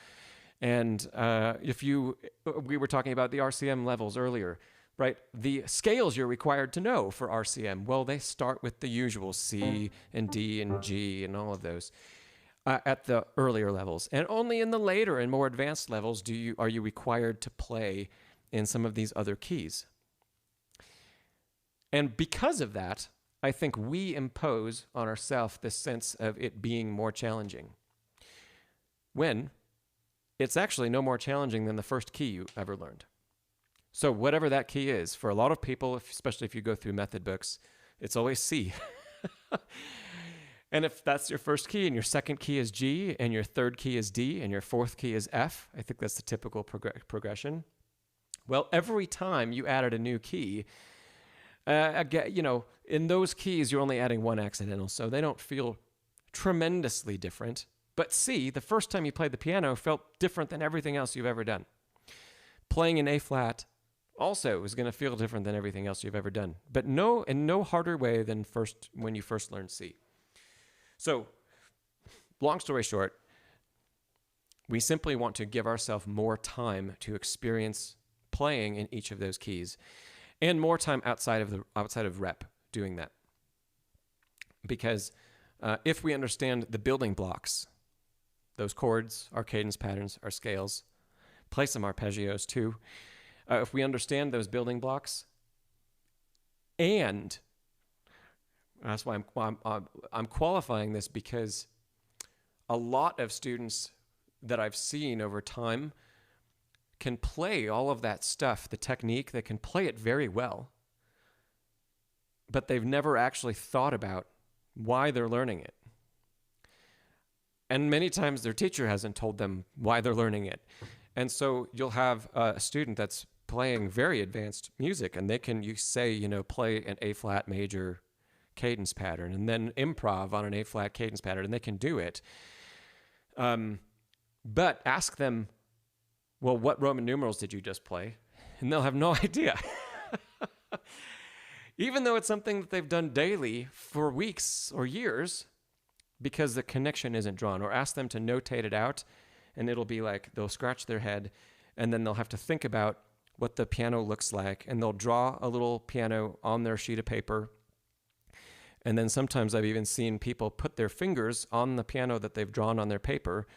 And we were talking about the RCM levels earlier, right? The scales you're required to know for RCM, well, they start with the usual C and D and G and all of those. At the earlier levels, and only in the later and more advanced levels are you required to play in some of these other keys. And because of that, I think we impose on ourselves this sense of it being more challenging, when it's actually no more challenging than the first key you ever learned. So whatever that key is, for a lot of people, especially if you go through method books, it's always C. And if that's your first key and your second key is G and your third key is D and your fourth key is F, I think that's the typical progression. Well, every time you added a new key, in those keys, you're only adding one accidental, so they don't feel tremendously different. But C, the first time you played the piano, felt different than everything else you've ever done. Playing an A flat also is going to feel different than everything else you've ever done, but in no harder way than when you first learned C. So, long story short, we simply want to give ourselves more time to experience playing in each of those keys, and more time outside of rep doing that. Because if we understand the building blocks, those chords, our cadence patterns, our scales, play some arpeggios too. If we understand those building blocks, and that's why I'm qualifying this, because a lot of students that I've seen over time can play all of that stuff, the technique, they can play it very well, but they've never actually thought about why they're learning it. And many times their teacher hasn't told them why they're learning it. And so you'll have a student that's playing very advanced music, and you say, play an A flat major cadence pattern and then improv on an A flat cadence pattern, and they can do it. But ask them, well, what Roman numerals did you just play? And they'll have no idea. Even though it's something that they've done daily for weeks or years, because the connection isn't drawn. Or ask them to notate it out, and it'll be like they'll scratch their head, and then they'll have to think about what the piano looks like, and they'll draw a little piano on their sheet of paper. And then sometimes I've even seen people put their fingers on the piano that they've drawn on their paper.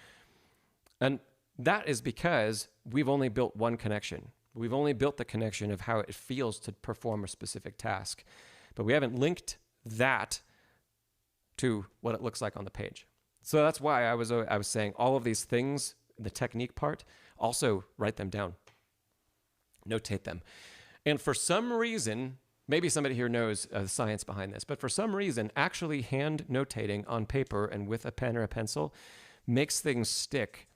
And that is because we've only built one connection. We've only built the connection of how it feels to perform a specific task. But we haven't linked that to what it looks like on the page. So that's why I was saying all of these things, the technique part, also write them down. Notate them. And for some reason, maybe somebody here knows the science behind this, but for some reason, actually hand notating on paper and with a pen or a pencil makes things stick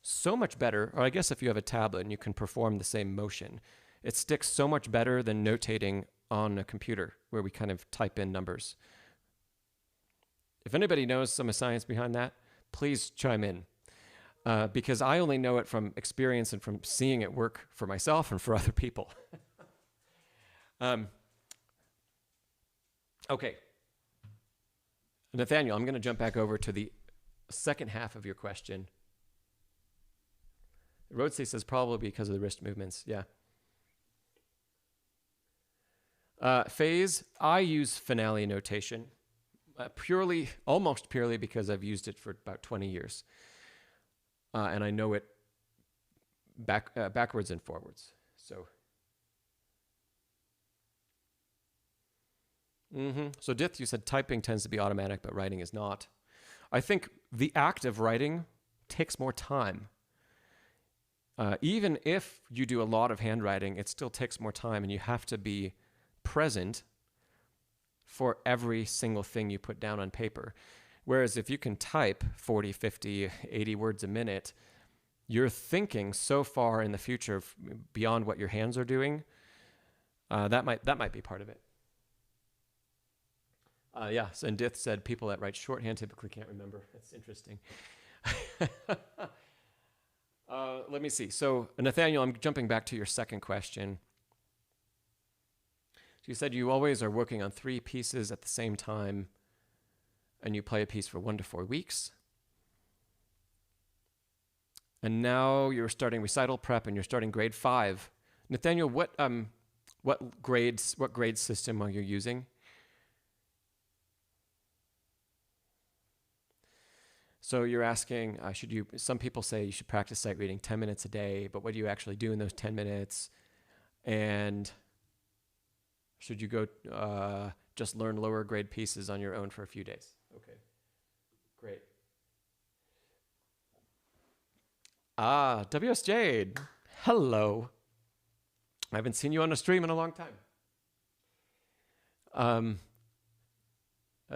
so much better. Or I guess if you have a tablet and you can perform the same motion, it sticks so much better than notating on a computer where we kind of type in numbers. If anybody knows some science behind that, please chime in. Because I only know it from experience and from seeing it work for myself and for other people. Okay. Nathanael, I'm going to jump back over to the second half of your question. Rhodesy says probably because of the wrist movements. Yeah. Phase, I use finale notation almost purely because I've used it for about 20 years. And I know it backwards and forwards. So, So Dith, you said typing tends to be automatic, but writing is not. I think the act of writing takes more time. Even if you do a lot of handwriting, it still takes more time, and you have to be present for every single thing you put down on paper. Whereas if you can type 40, 50, 80 words a minute, you're thinking so far in the future beyond what your hands are doing. That might be part of it. Yeah, so Dith said people that write shorthand typically can't remember. That's interesting. let me see. So, Nathanael, I'm jumping back to your second question. So you said you always are working on 3 pieces at the same time, and you play a piece for 1 to 4 weeks. And now you're starting recital prep, and you're starting grade 5. Nathanael, what grade system are you using? So you're asking, some people say you should practice sight reading 10 minutes a day, but what do you actually do in those 10 minutes? And should you go just learn lower grade pieces on your own for a few days? Okay, great. WS Jade, hello. I haven't seen you on a stream in a long time.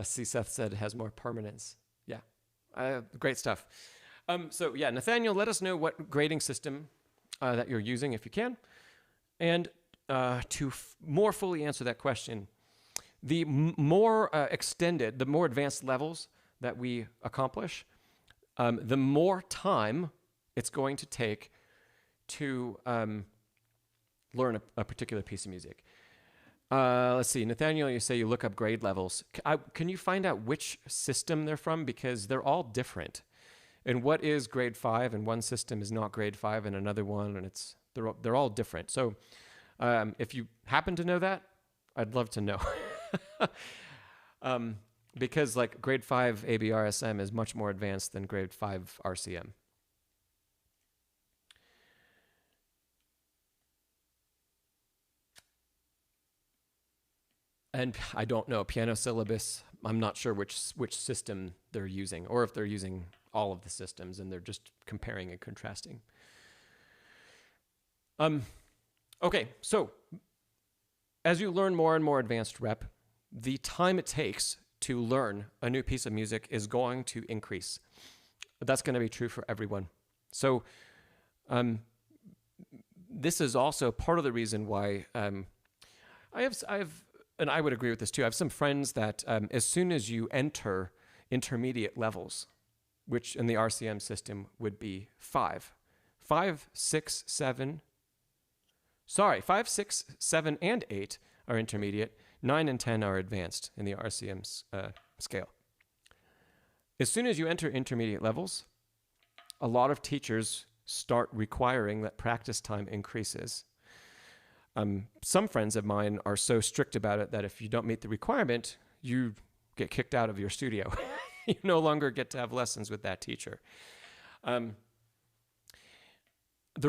C. Seth said it has more permanence. Yeah, great stuff. So yeah, Nathanael, let us know what grading system that you're using if you can. And to more fully answer that question, the more extended, the more advanced levels that we accomplish, the more time it's going to take to learn a particular piece of music. Let's see, Nathanael, you say you look up grade levels. Can you find out which system they're from? Because they're all different. And what is grade 5 in one system is not grade 5 in another one, and they're all different. So if you happen to know that, I'd love to know. Because like grade 5 ABRSM is much more advanced than grade 5 RCM. And I don't know, piano syllabus, I'm not sure which system they're using, or if they're using all of the systems and they're just comparing and contrasting. Okay, so as you learn more and more advanced rep, the time it takes to learn a new piece of music is going to increase. That's going to be true for everyone. So this is also part of the reason why I have, and I would agree with this too, I have some friends that as soon as you enter intermediate levels, which in the RCM system would be 5, 6, 7, and 8 are intermediate, 9 and 10 are advanced in the RCM scale. As soon as you enter intermediate levels, a lot of teachers start requiring that practice time increases. Some friends of mine are so strict about it that if you don't meet the requirement, you get kicked out of your studio. You no longer get to have lessons with that teacher. The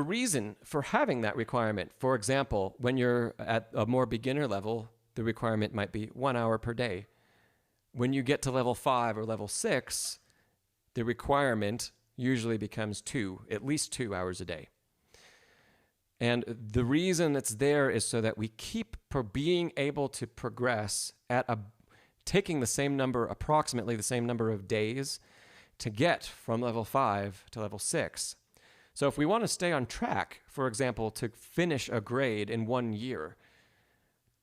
reason for having that requirement, for example, when you're at a more beginner level, the requirement might be 1 hour per day. When you get to level 5 or level 6, the requirement usually becomes at least 2 hours a day. And the reason it's there is so that we keep being able to progress at taking approximately the same number of days to get from level 5 to level 6. So if we want to stay on track, for example, to finish a grade in 1 year,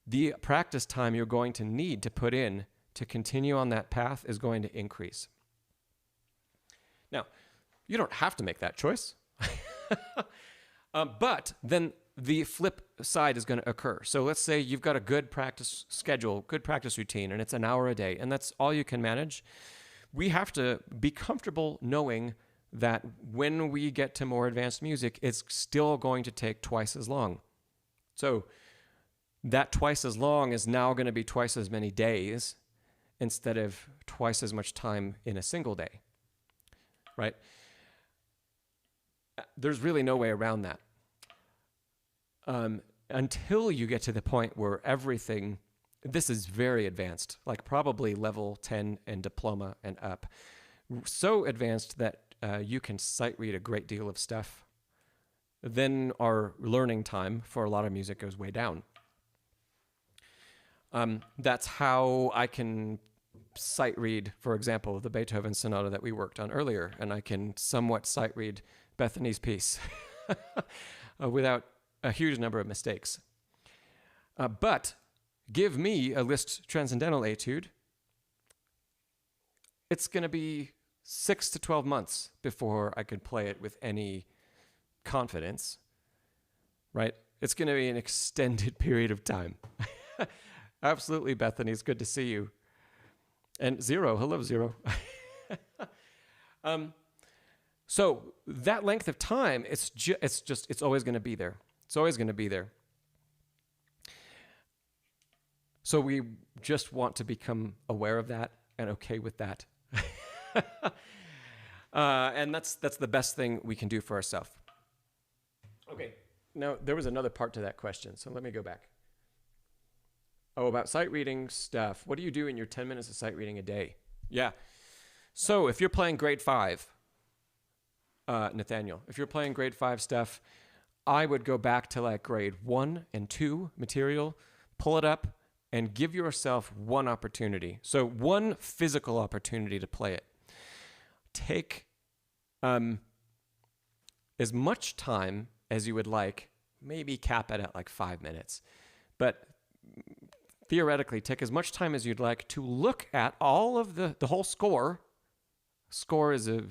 the practice time you're going to need to put in to continue on that path is going to increase. Now, you don't have to make that choice. But then the flip side is going to occur. So let's say you've got a good practice schedule, good practice routine, and it's an hour a day, and that's all you can manage. We have to be comfortable knowing that when we get to more advanced music, it's still going to take twice as long. So that twice as long is now going to be twice as many days instead of twice as much time in a single day, right? There's really no way around that. Until you get to the point where everything, this is very advanced, like probably level 10 and diploma and up. So advanced that you can sight read a great deal of stuff. Then our learning time for a lot of music goes way down. That's how I can sight read, for example, the Beethoven Sonata that we worked on earlier, and I can somewhat sight read Bethany's piece without a huge number of mistakes. But give me a Liszt Transcendental Etude, it's going to be 6 to 12 months before I could play it with any confidence, right? It's going to be an extended period of time. Absolutely, Bethany. It's good to see you. And Zero. Hello, Zero. So that length of time, it's always going to be there. It's always going to be there. So we just want to become aware of that and okay with that. And that's the best thing we can do for ourselves. Okay. Now, there was another part to that question, so let me go back. Oh, about sight reading stuff. What do you do in your 10 minutes of sight reading a day? Yeah. So if you're playing grade 5, Nathanael, if you're playing grade 5 stuff, I would go back to like grade 1 and 2 material, pull it up, and give yourself one opportunity. So one physical opportunity to play it. Take as much time as you would like, maybe cap it at like 5 minutes. But theoretically, take as much time as you'd like to look at all of the whole score. Score is a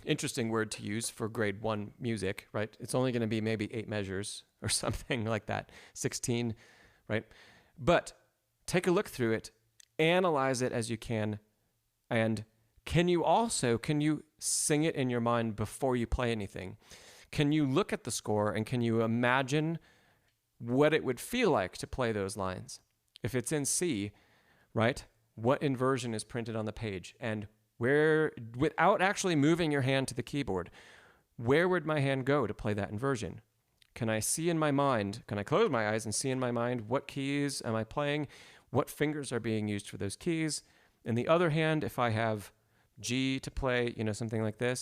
interesting word to use for grade 1 music, right? It's only going to be maybe 8 measures or something like that, 16, right? But take a look through it, analyze it as you can, and can you sing it in your mind before you play anything? Can you look at the score and can you imagine what it would feel like to play those lines? If it's in C, right? What inversion is printed on the page? And where, without actually moving your hand to the keyboard, where would my hand go to play that inversion? Can I see in my mind, can I close my eyes and see in my mind what keys am I playing? What fingers are being used for those keys? In the other hand, if I have G to play, something like this,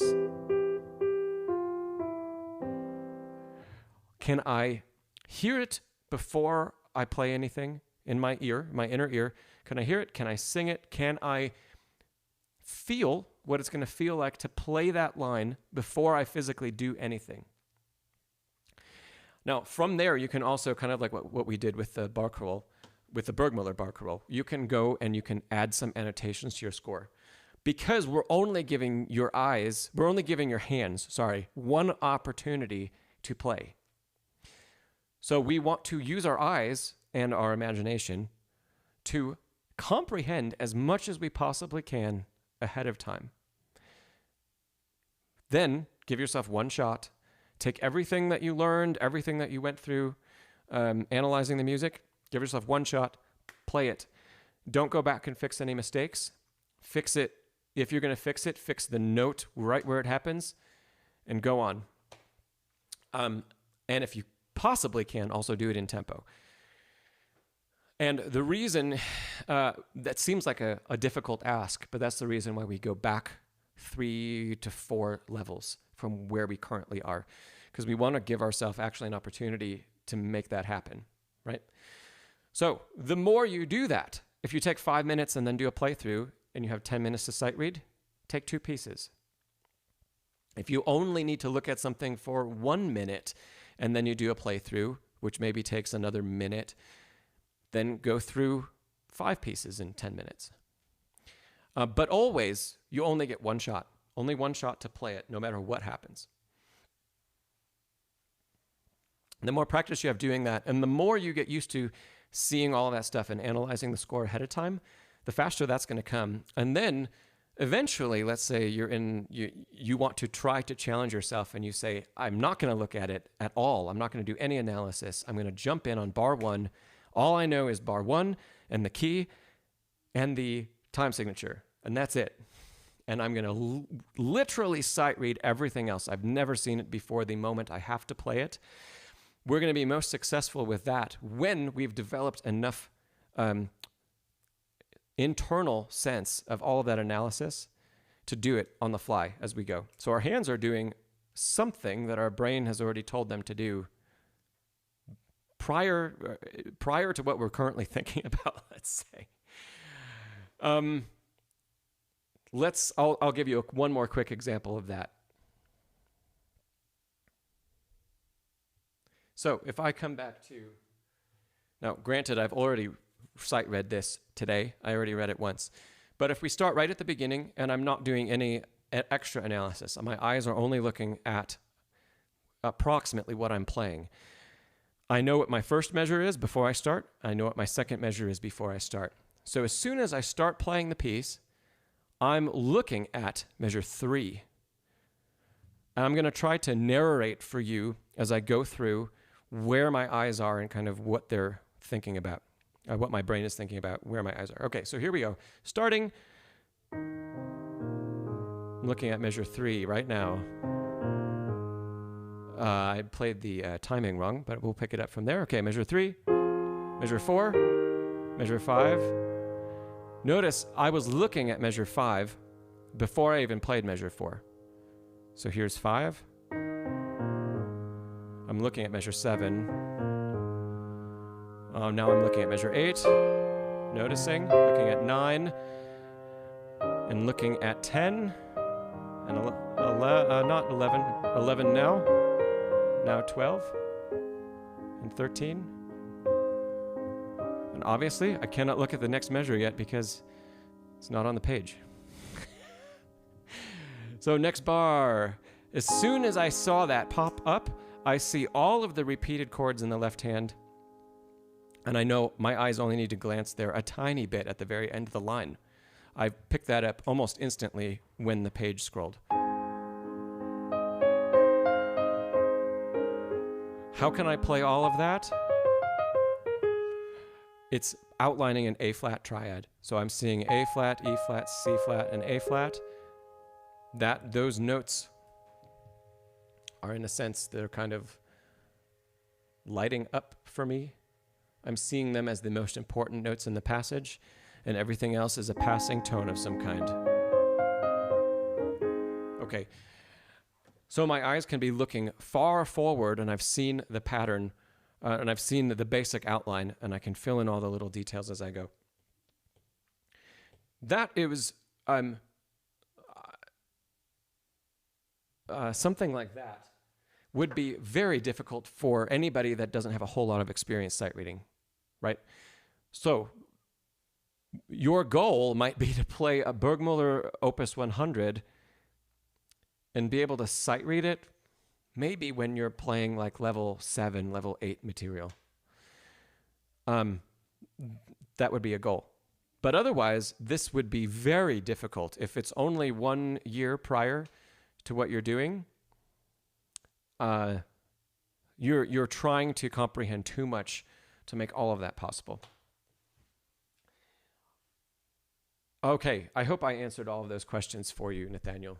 can I hear it before I play anything in my ear, my inner ear? Can I hear it? Can I sing it? Can I feel what it's going to feel like to play that line before I physically do anything? Now, from there, you can also kind of like what we did with the Barcarolle, with the Burgmüller Barcarolle, you can go and you can add some annotations to your score. Because we're only giving your hands, one opportunity to play. So we want to use our eyes and our imagination to comprehend as much as we possibly can ahead of time. Then give yourself one shot. Take everything that you learned, everything that you went through, analyzing the music, give yourself one shot, play it. Don't go back and fix any mistakes. Fix it. If you're going to fix it, fix the note right where it happens and go on. And if you possibly can, also do it in tempo. And the reason, that seems like a difficult ask, but that's the reason why we go back 3 to 4 levels from where we currently are, because we want to give ourselves actually an opportunity to make that happen, right? So the more you do that, if you take 5 minutes and then do a playthrough and you have 10 minutes to sight read, take 2 pieces. If you only need to look at something for 1 minute and then you do a playthrough, which maybe takes another minute, then go through 5 pieces in 10 minutes. But always, you only get one shot. Only one shot to play it, no matter what happens. The more practice you have doing that, and the more you get used to seeing all of that stuff and analyzing the score ahead of time, the faster that's going to come. And then eventually, let's say you want to try to challenge yourself and you say, I'm not going to look at it at all. I'm not going to do any analysis. I'm going to jump in on bar 1. All I know is bar 1 and the key and the time signature, and that's it. And I'm going to literally sight read everything else. I've never seen it before the moment I have to play it. We're going to be most successful with that when we've developed enough internal sense of all of that analysis to do it on the fly as we go. So our hands are doing something that our brain has already told them to do prior to what we're currently thinking about, let's say. I'll give you one more quick example of that. So if I come back to, now granted, I've already sight read this today. I already read it once. But if we start right at the beginning and I'm not doing any extra analysis. My eyes are only looking at approximately what I'm playing. I know what my first measure is before I start. I know what my second measure is before I start. So as soon as I start playing the piece, I'm looking at measure 3. And I'm going to try to narrate for you as I go through where my eyes are and kind of what they're thinking about, what my brain is thinking about, where my eyes are. Okay, so here we go. Starting, I'm looking at measure 3 right now. I played the timing wrong, but we'll pick it up from there. Okay, measure 3, measure 4, measure 5. Notice I was looking at measure 5 before I even played measure 4. So here's 5. I'm looking at measure 7. Now I'm looking at measure 8. Noticing, looking at 9. And looking at 10. And not 11. 11 now. Now 12. And 13. And obviously, I cannot look at the next measure yet because it's not on the page. So next bar. As soon as I saw that pop up, I see all of the repeated chords in the left hand. And I know my eyes only need to glance there a tiny bit at the very end of the line. I picked that up almost instantly when the page scrolled. How can I play all of that? It's outlining an A-flat triad. So I'm seeing A-flat, E-flat, C-flat, and A-flat. Those notes are, in a sense, they're kind of lighting up for me. I'm seeing them as the most important notes in the passage, and everything else is a passing tone of some kind. Okay, so my eyes can be looking far forward, and I've seen the pattern, and I've seen the basic outline, and I can fill in all the little details as I go. That is something like that would be very difficult for anybody that doesn't have a whole lot of experience sight reading, right? So your goal might be to play a Burgmüller Opus 100 and be able to sight read it maybe when you're playing like level 7, level 8 material. That would be a goal. But otherwise, this would be very difficult if it's only 1 year prior to what you're doing. You're trying to comprehend too much to make all of that possible. Okay, I hope I answered all of those questions for you, Nathanael.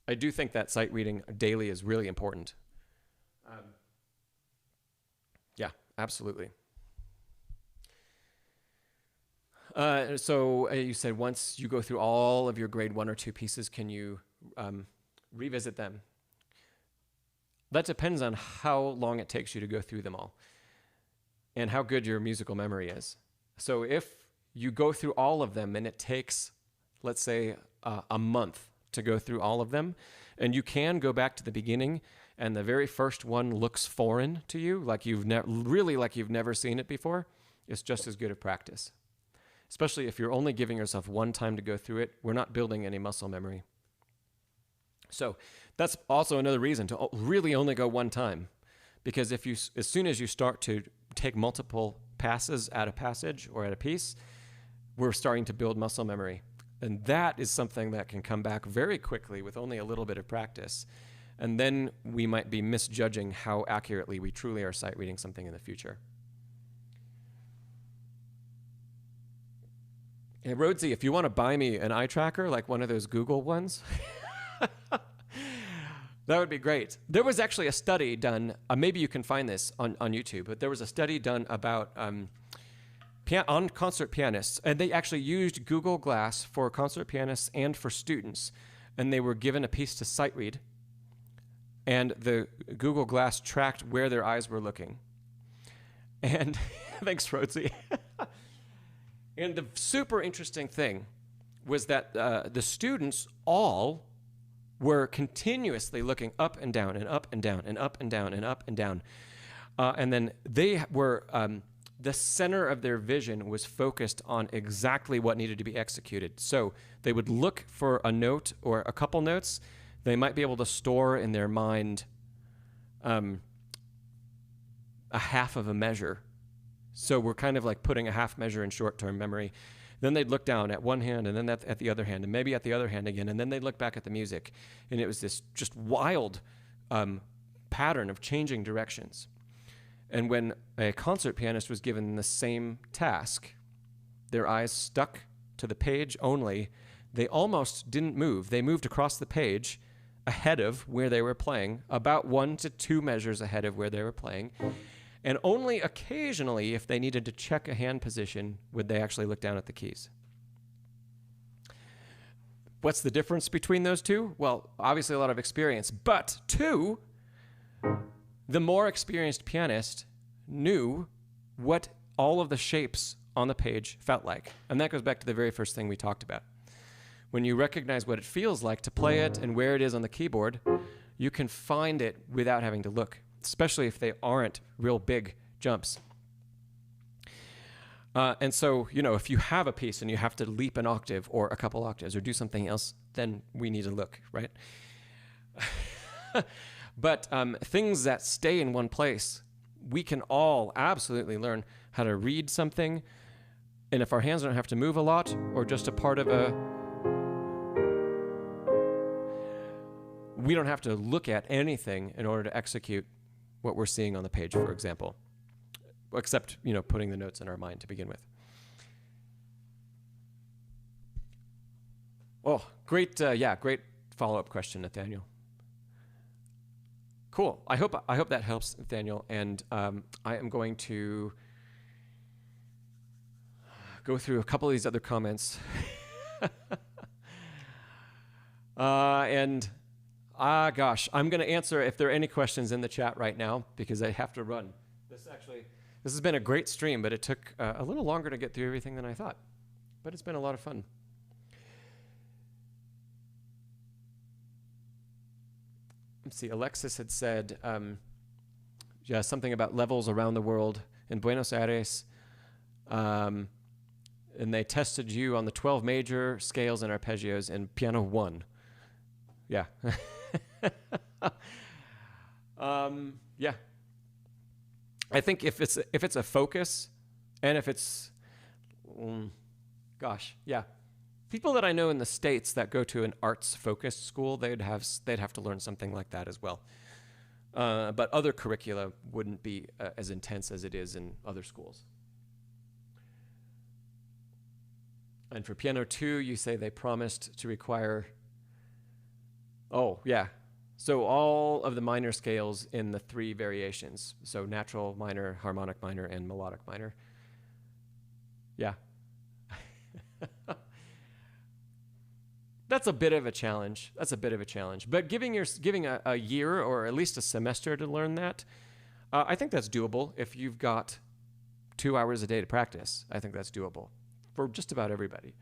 I do think that sight reading daily is really important. Yeah, absolutely. So you said once you go through all of your grade 1 or 2 pieces, can you revisit them? That depends on how long it takes you to go through them all and how good your musical memory is. So if you go through all of them and it takes, let's say, a month to go through all of them, and you can go back to the beginning and the very first one looks foreign to you, like you've never seen it before, it's just as good a practice. Especially if you're only giving yourself one time to go through it, we're not building any muscle memory. So that's also another reason to really only go one time. Because if you, as soon as you start to take multiple passes at a passage or at a piece, we're starting to build muscle memory. And that is something that can come back very quickly with only a little bit of practice. And then we might be misjudging how accurately we truly are sight reading something in the future. Hey, Rhodesy, if you want to buy me an eye tracker, like one of those Google ones, that would be great. There was actually a study done, maybe you can find this on YouTube, but there was a study done about on concert pianists, and they actually used Google Glass for concert pianists and for students, and they were given a piece to sight read, and the Google Glass tracked where their eyes were looking. And thanks, Rhodesy. And the super interesting thing was that the students all were continuously looking up and down and up and down and up and down and up and down. And then they were the center of their vision was focused on exactly what needed to be executed. So they would look for a note or a couple notes. They might be able to store in their mind a half of a measure. So we're kind of like putting a half measure in short-term memory. Then they'd look down at one hand and then at the other hand and maybe at the other hand again. And then they'd look back at the music. And it was this just wild pattern of changing directions. And when a concert pianist was given the same task, their eyes stuck to the page only. They almost didn't move. They moved across the page ahead of where they were playing, about 1 to 2 measures ahead of where they were playing. And only occasionally, if they needed to check a hand position, would they actually look down at the keys. What's the difference between those two? Well, obviously a lot of experience, but 2, the more experienced pianist knew what all of the shapes on the page felt like. And that goes back to the very first thing we talked about. When you recognize what it feels like to play it and where it is on the keyboard, you can find it without having to look, especially if they aren't real big jumps. And so, if you have a piece and you have to leap an octave or a couple octaves or do something else, then we need to look, right? But things that stay in one place, we can all absolutely learn how to read something. And if our hands don't have to move a lot or just a part of we don't have to look at anything in order to execute what we're seeing on the page, for example, except, putting the notes in our mind to begin with. Oh, great follow-up question, Nathanael. Cool. I hope that helps, Nathanael. And I am going to go through a couple of these other comments. Gosh, I'm going to answer if there are any questions in the chat right now because I have to run. This has been a great stream, but it took a little longer to get through everything than I thought. But it's been a lot of fun. Let's see, Alexis had said something about levels around the world in Buenos Aires. And they tested you on the 12 major scales and arpeggios in piano 1. Yeah. Yeah. I think if it's a focus and if it's, people that I know in the States that go to an arts-focused school, they'd have to learn something like that as well. But other curricula wouldn't be as intense as it is in other schools. And for piano 2, you say they promised to require. Oh, yeah. So all of the minor scales in the 3 variations. So natural minor, harmonic minor, and melodic minor. Yeah. That's a bit of a challenge. But giving a year or at least a semester to learn that, I think that's doable. If you've got 2 hours a day to practice, I think that's doable for just about everybody.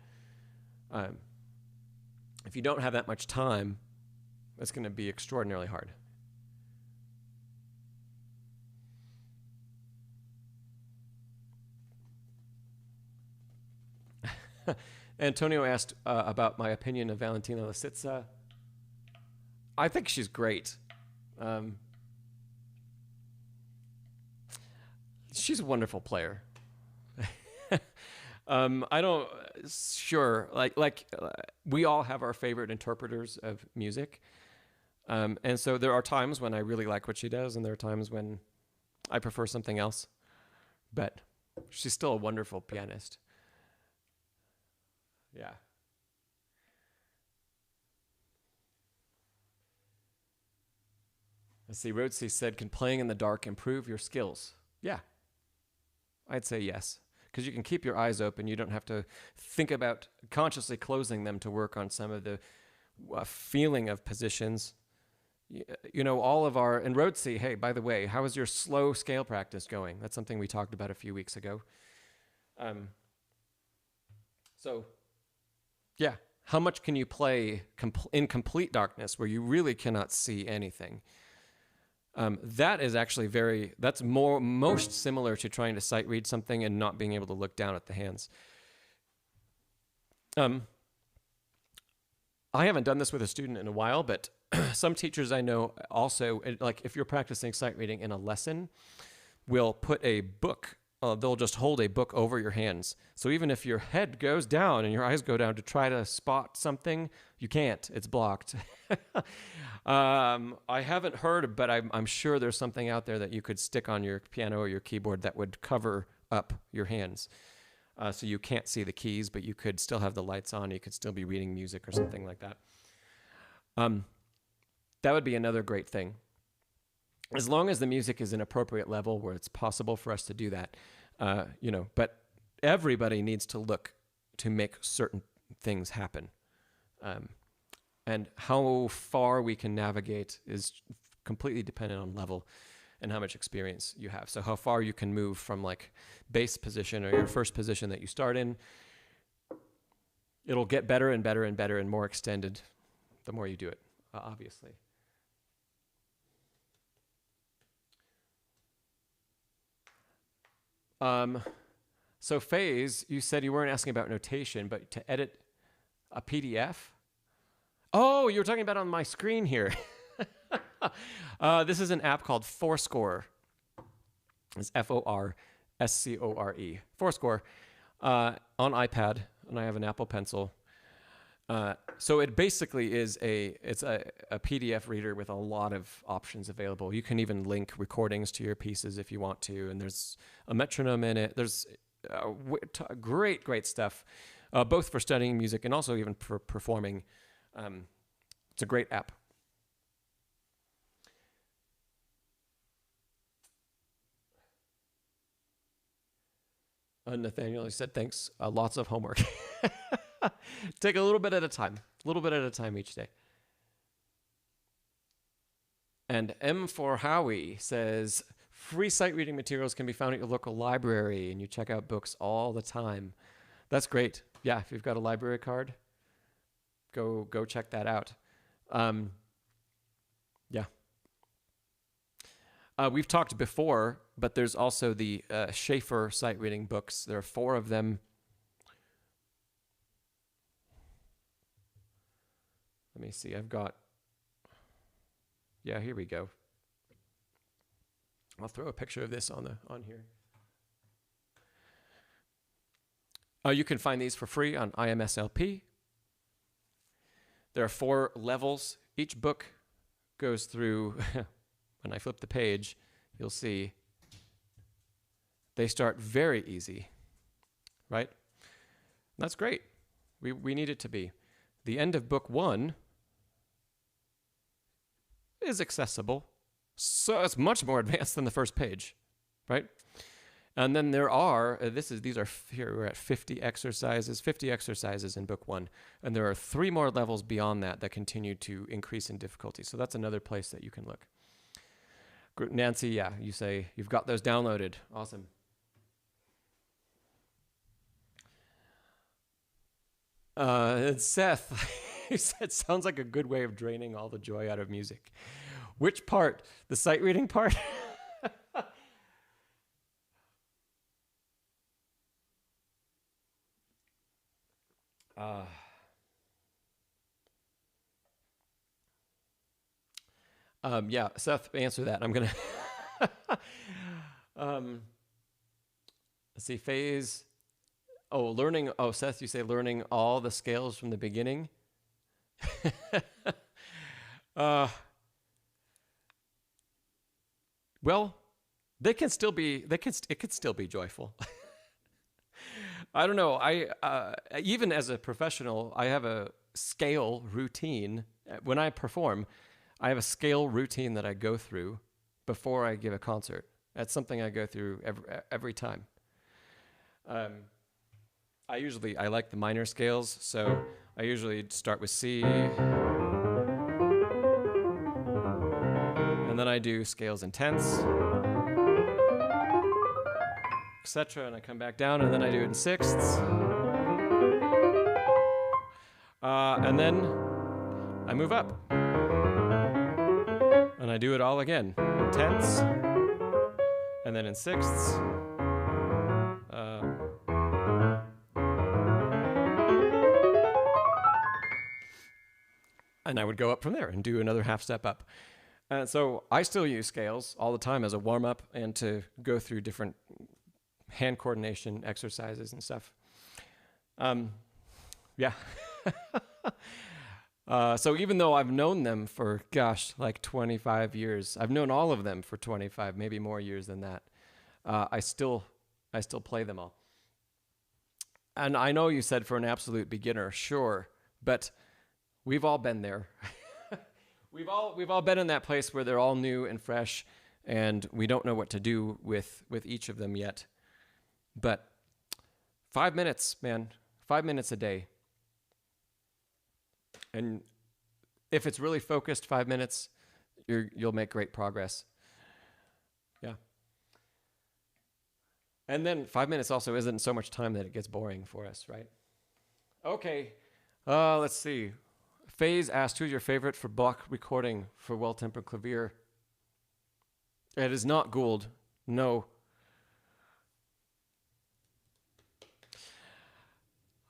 If you don't have that much time, it's going to be extraordinarily hard. Antonio asked about my opinion of Valentina Lisitsa. I think she's great. She's a wonderful player. We all have our favorite interpreters of music. And so there are times when I really like what she does, and there are times when I prefer something else. But she's still a wonderful pianist. Yeah. Let's see, Rhodesy said, can playing in the dark improve your skills? Yeah. I'd say yes. Because you can keep your eyes open. You don't have to think about consciously closing them to work on some of the feeling of positions. All of our, and Rhodesy, hey, by the way, how is your slow scale practice going? That's something we talked about a few weeks ago. Yeah, how much can you play in complete darkness where you really cannot see anything? That is actually that's most similar to trying to sight read something and not being able to look down at the hands. I haven't done this with a student in a while, but some teachers I know also, like if you're practicing sight reading in a lesson, will put a book, they'll just hold a book over your hands. So even if your head goes down and your eyes go down to try to spot something, you can't, it's blocked. I haven't heard, but I'm sure there's something out there that you could stick on your piano or your keyboard that would cover up your hands. So you can't see the keys, but you could still have the lights on. You could still be reading music or something like that. That would be another great thing. As long as the music is an appropriate level where it's possible for us to do that, but everybody needs to look to make certain things happen. And how far we can navigate is completely dependent on level and how much experience you have. So how far you can move from like bass position or your first position that you start in, it'll get better and better and better and more extended the more you do it, obviously. So Faze, you said you weren't asking about notation, but to edit a PDF? Oh, you were talking about on my screen here. This is an app called Fourscore. It's F-O-R-S-C-O-R-E. Fourscore on iPad, and I have an Apple Pencil. So it basically is a PDF reader with a lot of options available. You can even link recordings to your pieces if you want to, and there's a metronome in it. There's great stuff, both for studying music and also even for performing. It's a great app. Nathanael, he said, thanks. Lots of homework. Take a little bit at a time. A little bit at a time each day. And M for Howie says, free sight reading materials can be found at your local library, and you check out books all the time. That's great. Yeah, if you've got a library card, go check that out. Yeah. We've talked before, but there's also the Schaefer sight reading books. There are 4 of them. Let me see. I've got. Yeah, here we go. I'll throw a picture of this on here. You can find these for free on IMSLP. There are 4 levels. Each book goes through. When I flip the page, you'll see they start very easy, right? That's great. We need it to be. The end of book 1 is accessible, so it's much more advanced than the first page, right? And then there are, here we're at 50 exercises in book 1, and there are 3 more levels beyond that continue to increase in difficulty. So that's another place that you can look. Nancy, yeah, you say you've got those downloaded. Awesome. And Seth, he said, sounds like a good way of draining all the joy out of music. Which part? The sight reading part? Yeah, Seth, answer that. I'm going to... let's see, phase... Seth, you say learning all the scales from the beginning? Well, it can still be joyful. I don't know. Even as a professional, I have a scale routine. When I perform, I have a scale routine that I go through before I give a concert. That's something I go through every time. I like the minor scales, so I usually start with C, and then I do scales in tenths, etc., and I come back down, and then I do it in sixths, and then I move up, And I do it all again in tenths, and then in sixths. And I would go up from there and do another half step up. And so I still use scales all the time as a warm-up and to go through different hand coordination exercises and stuff. Yeah. So even though I've known them for, gosh, like 25 years, I've known all of them for 25, maybe more years than that, I still play them all. And I know you said for an absolute beginner, sure, but we've all been there. We've all been in that place where they're all new and fresh, and we don't know what to do with each of them yet. But 5 minutes, man, 5 minutes a day. And if it's really focused 5 minutes, you'll make great progress. Yeah. And then 5 minutes also isn't so much time that it gets boring for us, right? Okay. Let's see. Faze asked, who's your favorite for block recording for well-tempered clavier? It is not Gould. No.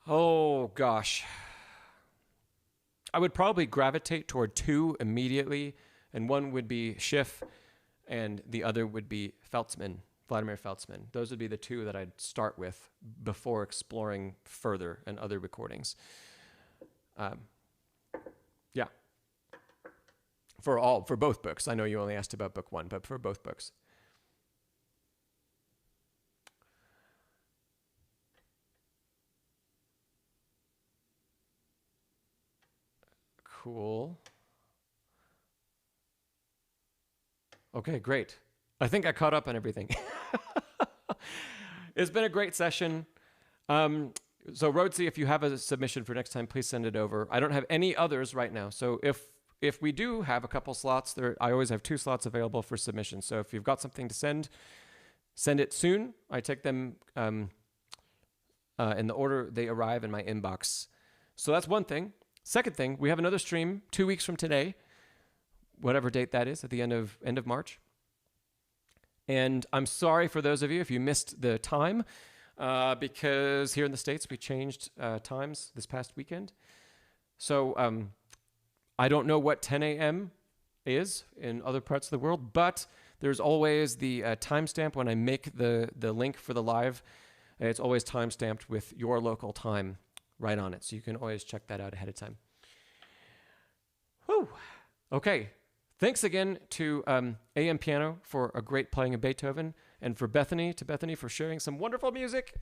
Oh, gosh. I would probably gravitate toward two immediately, and one would be Schiff, and the other would be Feltzman, Vladimir Feltzman. Those would be the two that I'd start with before exploring further and other recordings. Yeah. For both books. I know you only asked about book one, but for both books. Cool. Okay, great. I think I caught up on everything. It's been a great session. So Rhodesy, if you have a submission for next time, please send it over. I don't have any others right now. So if we do have a couple slots, I always have 2 slots available for submission. So if you've got something to send it soon. I take them in the order they arrive in my inbox. So that's one thing. Second thing, we have another stream 2 weeks from today, whatever date that is, at the end of March. And I'm sorry for those of you if you missed the time, because here in the States we changed times this past weekend. So I don't know what 10 a.m. is in other parts of the world, but there's always the timestamp when I make the link for the live. It's always timestamped with your local time right on it. So you can always check that out ahead of time. Whew. Okay. Thanks again to AM Piano for a great playing of Beethoven, and for Bethany for sharing some wonderful music.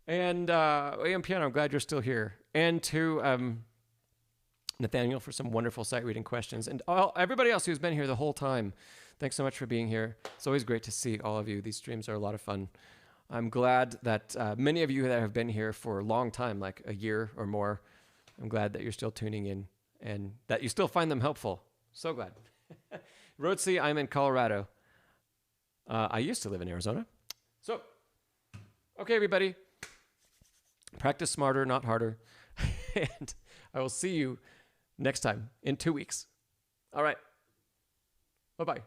And AM Piano, I'm glad you're still here. And to Nathanael for some wonderful sight reading questions. And everybody else who's been here the whole time, thanks so much for being here. It's always great to see all of you. These streams are a lot of fun. I'm glad that many of you that have been here for a long time, like a year or more, I'm glad that you're still tuning in and that you still find them helpful. So glad. Rhodesy, I'm in Colorado. I used to live in Arizona. So, okay, everybody. Practice smarter, not harder. And I will see you next time in 2 weeks. All right. Bye-bye.